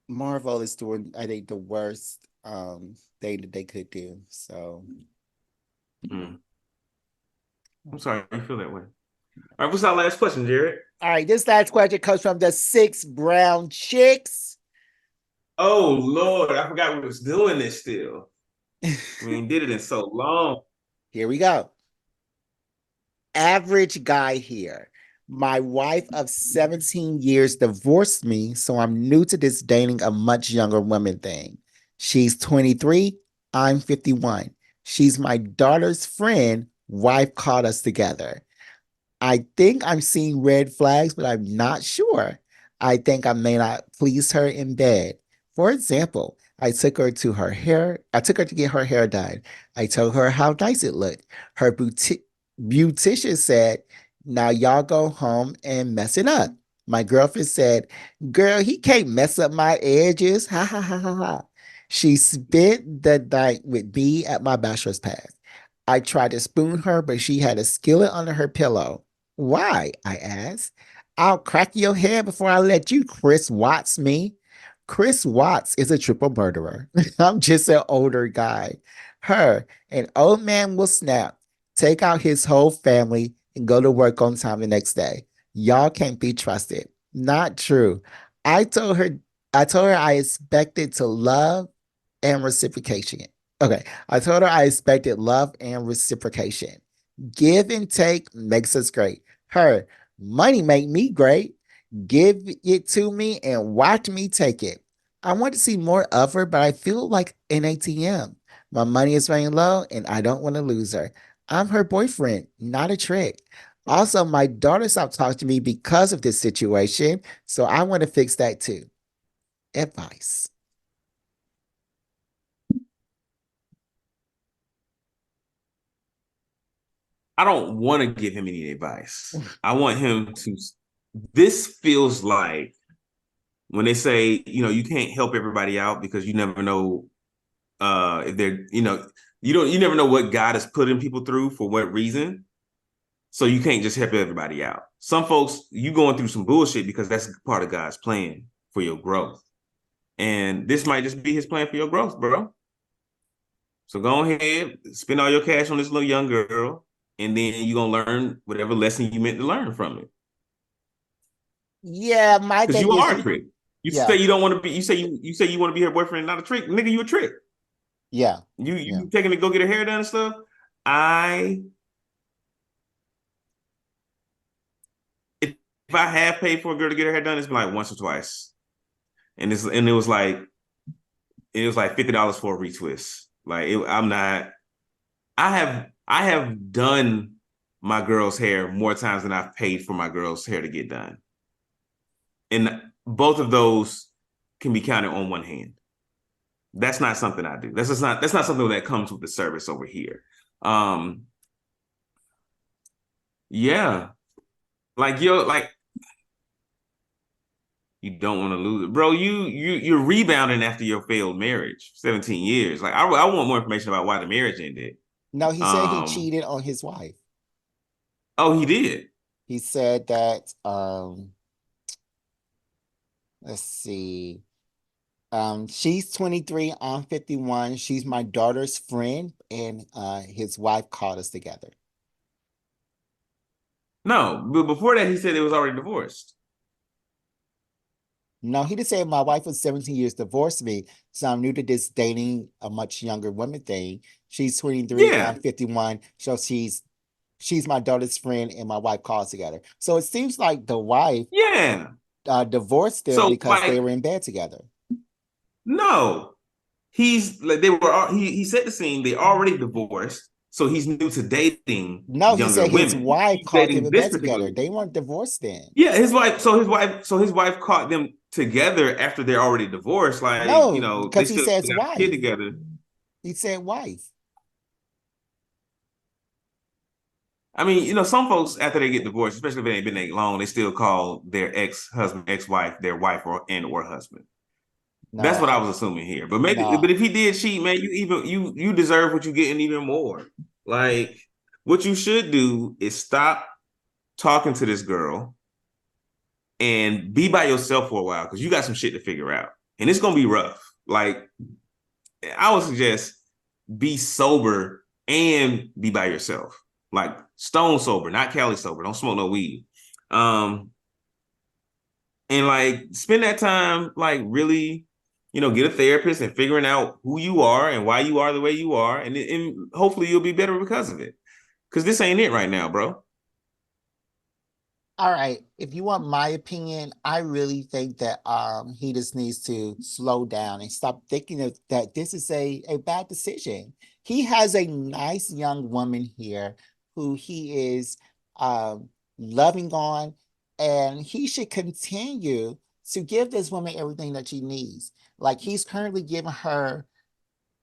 Marvel is doing, I think, the worst thing that they could do. So, Mm. I'm sorry, you feel that way. All right, what's our last question, Jared? all right, this last question comes from the Six Brown Chicks. Oh Lord, I forgot we was doing this still. We ain't did it in so long. Here we go. Average guy here. My wife of 17 years divorced me, so I'm new to this dating a much younger woman thing. She's 23, I'm 51. She's my daughter's friend. Wife caught us together. I think I'm seeing red flags, but I'm not sure. I think I may not please her in bed. For example, I took her to get her hair done. I told her how nice it looked. Her beautician said, now y'all go home and mess it up. My girlfriend said, girl, he can't mess up my edges. Ha ha ha ha ha. She spent the night with me at my bachelor's pad. I tried to spoon her, but she had a skillet under her pillow. Why? I asked. I'll crack your head before I let you Chris Watts me. Chris Watts is a triple murderer. I'm just an older guy. Her, an old man will snap, take out his whole family, and go to work on time the next day. Y'all can't be trusted. Not true. I told her I told her I expected to love and reciprocation. Okay. I told her I expected love and reciprocation. Give and take makes us great. Her money make me great. Give it to me and watch me take it. I want to see more of her, but I feel like an ATM. My money is running low and I don't want to lose her. I'm her boyfriend, not a trick. Also, my daughter stopped talking to me because of this situation, so I want to fix that too. Advice. I don't want to give him any advice. I want him to. This feels like when they say, you can't help everybody out because you never know If they're, you never know what God is putting people through for what reason. So you can't just help everybody out. Some folks, you going through some bullshit because that's part of God's plan for your growth. And this might just be his plan for your growth, bro. So go ahead, spend all your cash on this little young girl, and then you're gonna learn whatever lesson you meant to learn from it. Yeah, my Because thing you is, are a trick. You say yeah, you don't want to be. You say you want to be her boyfriend, not a trick, nigga. You a trick. yeah, You yeah. you taking to go get her hair done and stuff. I if I have paid for a girl to get her hair done, it's been like once or twice, and it was like $50 for a retwist. I'm not. I have done my girl's hair more times than I've paid for my girl's hair to get done, and both of those can be counted on one hand. That's not something I do. That's not something that comes with the service over here. Um, yeah, like you don't want to lose it, bro. You're rebounding after your failed marriage, 17 years. Like I want more information about why the marriage ended. No, he said he Um, cheated on his wife. oh, he did. He said that, let's see. She's 23, I'm 51. She's my daughter's friend, and his wife called us together. No, but before that, he said it was already divorced. No, he just said my wife was 17 years, divorced me. So I'm new to this dating a much younger woman thing. She's 23, Yeah, I'm 51. So she's my daughter's friend, and my wife calls together. So it seems like the wife yeah. divorced them So because they were in bed together. no, he's like he set the scene. They already divorced, so he's new to dating No, he younger said his women. wife He's called them dating in this bed particular. together. They weren't divorced then. Yeah, his wife caught them together after they're already divorced. Like, No, they because he still says have a kid wife. together. He said wife. I mean, some folks after they get divorced, especially if it ain't been that long, they still call their ex-husband, ex-wife, their wife or husband. That's No, what I was assuming here. But no. if he did cheat, man, you deserve what you're getting even more. Like, what you should do is stop talking to this girl and be by yourself for a while because you got some shit to figure out. And it's gonna be rough. Like, I would suggest be sober and be by yourself. Like stone sober, not Cali sober. Don't smoke no weed. Um, and like spend that time like really, get a therapist and figuring out who you are and why you are the way you are, and hopefully you'll be better because of it. Because this ain't it right now, bro. All right. If you want my opinion, I really think that he just needs to slow down and stop thinking that this is a bad decision. He has a nice young woman here who he is um loving on, and he should continue to give this woman everything that she needs. Like he's currently giving her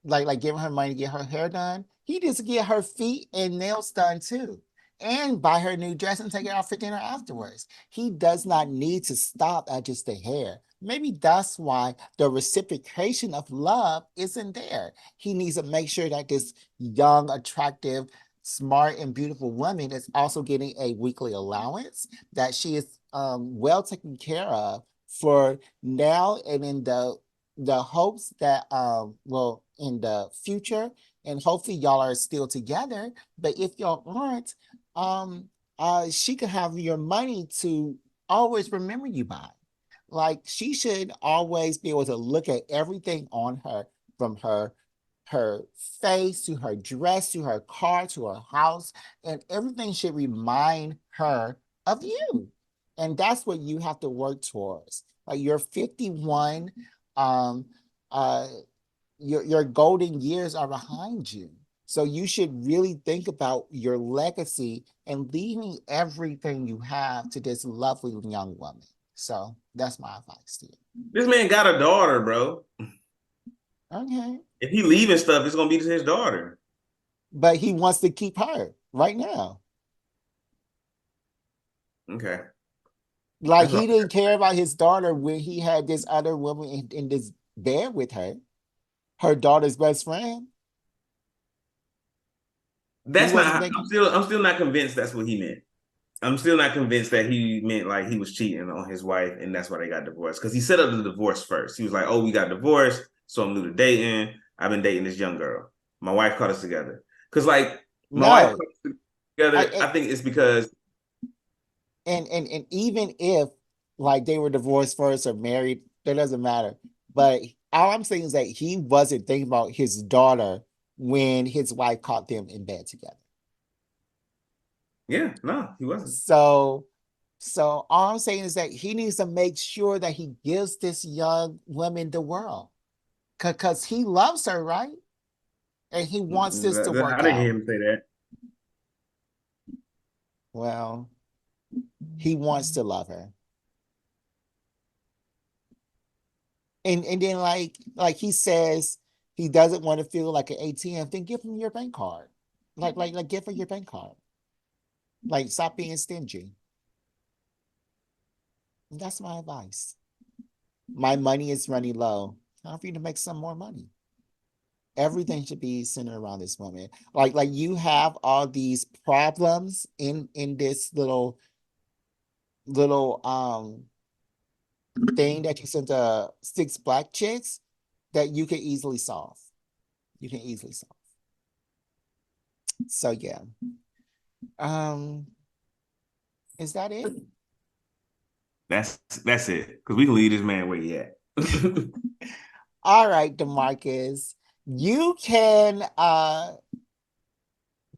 like giving her money to get her hair done. He needs to get her feet and nails done too. And buy her new dress and take her out for dinner afterwards. He does not need to stop at just the hair. Maybe that's why the reciprocation of love isn't there. He needs to make sure that this young, attractive, smart, and beautiful woman is also getting a weekly allowance, that she is well taken care of for now and in the hopes that well in the future, and hopefully y'all are still together. But if y'all aren't, um she could have your money to always remember you by. Like she should always be able to look at everything on her, from her face to her dress to her car to her house, and everything should remind her of you. And that's what you have to work towards. Like you're 51, um uh your golden years are behind you. So you should really think about your legacy and leaving everything you have to this lovely young woman. So that's my advice to you. This man got a daughter, bro. Okay. If he leaving stuff, it's gonna be to his daughter. But he wants to keep her right now. Okay, Like that's all. he didn't care about his daughter when he had this other woman in this bed with her. her daughter's best friend. He That's not. wasn't thinking. I'm still not convinced that's what he meant. I'm still not convinced that he meant like he was cheating on his wife and that's why they got divorced. Because he set up the divorce first. He was like, "Oh, we got divorced, so I'm new to dating. I've been dating this young girl. My wife caught us together." Because like my wife No, caught us together. I I think it's because and even if like they were divorced first or married, that doesn't matter. But all I'm saying is that he wasn't thinking about his daughter when his wife caught them in bed together. yeah, no, he wasn't. So, so all I'm saying is that he needs to make sure that he gives this young woman the world, because he loves her, right? And he wants this to I work didn't hear out. him say that. Well, he wants to love her. And then like he says he doesn't want to feel like an ATM, then give him your bank card. Like give her your bank card. Like stop being stingy. That's my advice. My money is running low. Time for you to make some more money. Everything should be centered around this woman. Like you have all these problems in this little thing that you sent to 6 black chicks that you can easily solve. You can easily solve. So yeah. Um, is that it? That's it. Because we can leave this man where he at. All right, DeMarcus. You can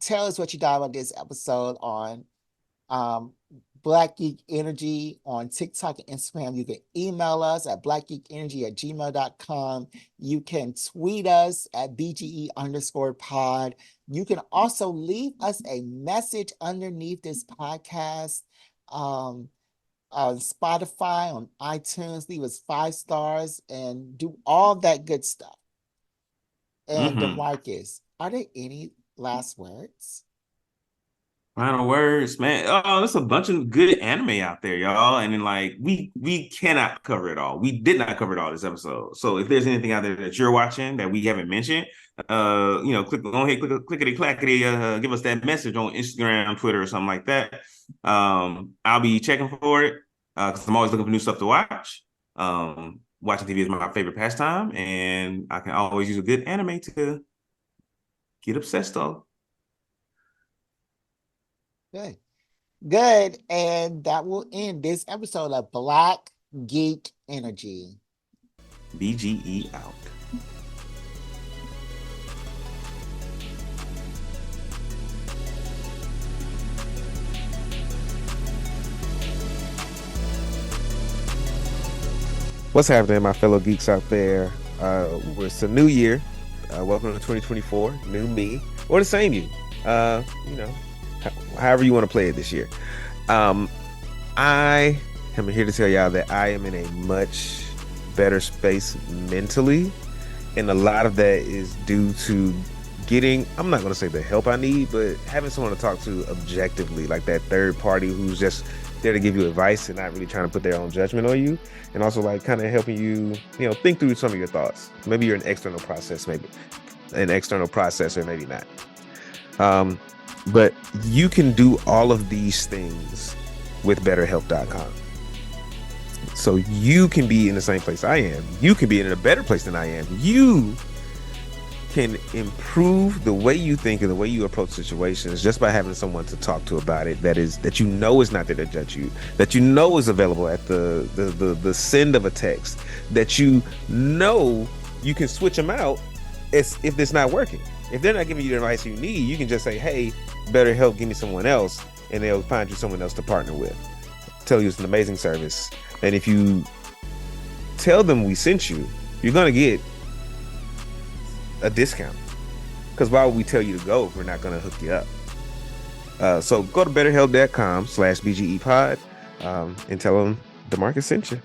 tell us what you thought about this episode on um Black Geek Energy on TikTok and Instagram. You can email us at blackgeekenergy@gmail.com. You can tweet us at BGE_pod. You can also leave us a message underneath this podcast. On Spotify, on iTunes, leave us 5 stars and do all that good stuff. And DeMarcus, are there any last words? Final words, man. Oh, there's a bunch of good anime out there, y'all. And then like we cannot cover it all. We did not cover it all this episode. So if there's anything out there that you're watching that we haven't mentioned, click go ahead, clickety clackety, give us that message on Instagram, Twitter, or something like that. I'll be checking for it because I'm always looking for new stuff to watch. Watching TV is my favorite pastime, and I can always use a good anime to get obsessed on. Good. Good. And that will end this episode of Black Geek Energy. BGE out. What's happening, my fellow geeks out there? It's a new year. Welcome to 2024. New me, or the same you. However you want to play it this year. I am here to tell y'all that I am in a much better space mentally, and a lot of that is due to getting, I'm not going to say the help I need, but having someone to talk to objectively, like that third party who's just there to give you advice and not really trying to put their own judgment on you, and also like kind of helping you, think through some of your thoughts. Maybe you're an external processor, maybe not. But you can do all of these things with BetterHelp.com. So you can be in the same place I am. You can be in a better place than I am. You can improve the way you think and the way you approach situations just by having someone to talk to about it that is not there to judge you, that is available at the send of a text, that you can switch them out if it's not working. If they're not giving you the advice you need, you can just say, hey, BetterHelp, give me someone else, and they'll find you someone else to partner with. Tell you it's an amazing service. And if you tell them we sent you, you're going to get a discount. Because why would we tell you to go if we're not going to hook you up? So go to betterhelp.com/BGEpod and tell them DeMarcus sent you.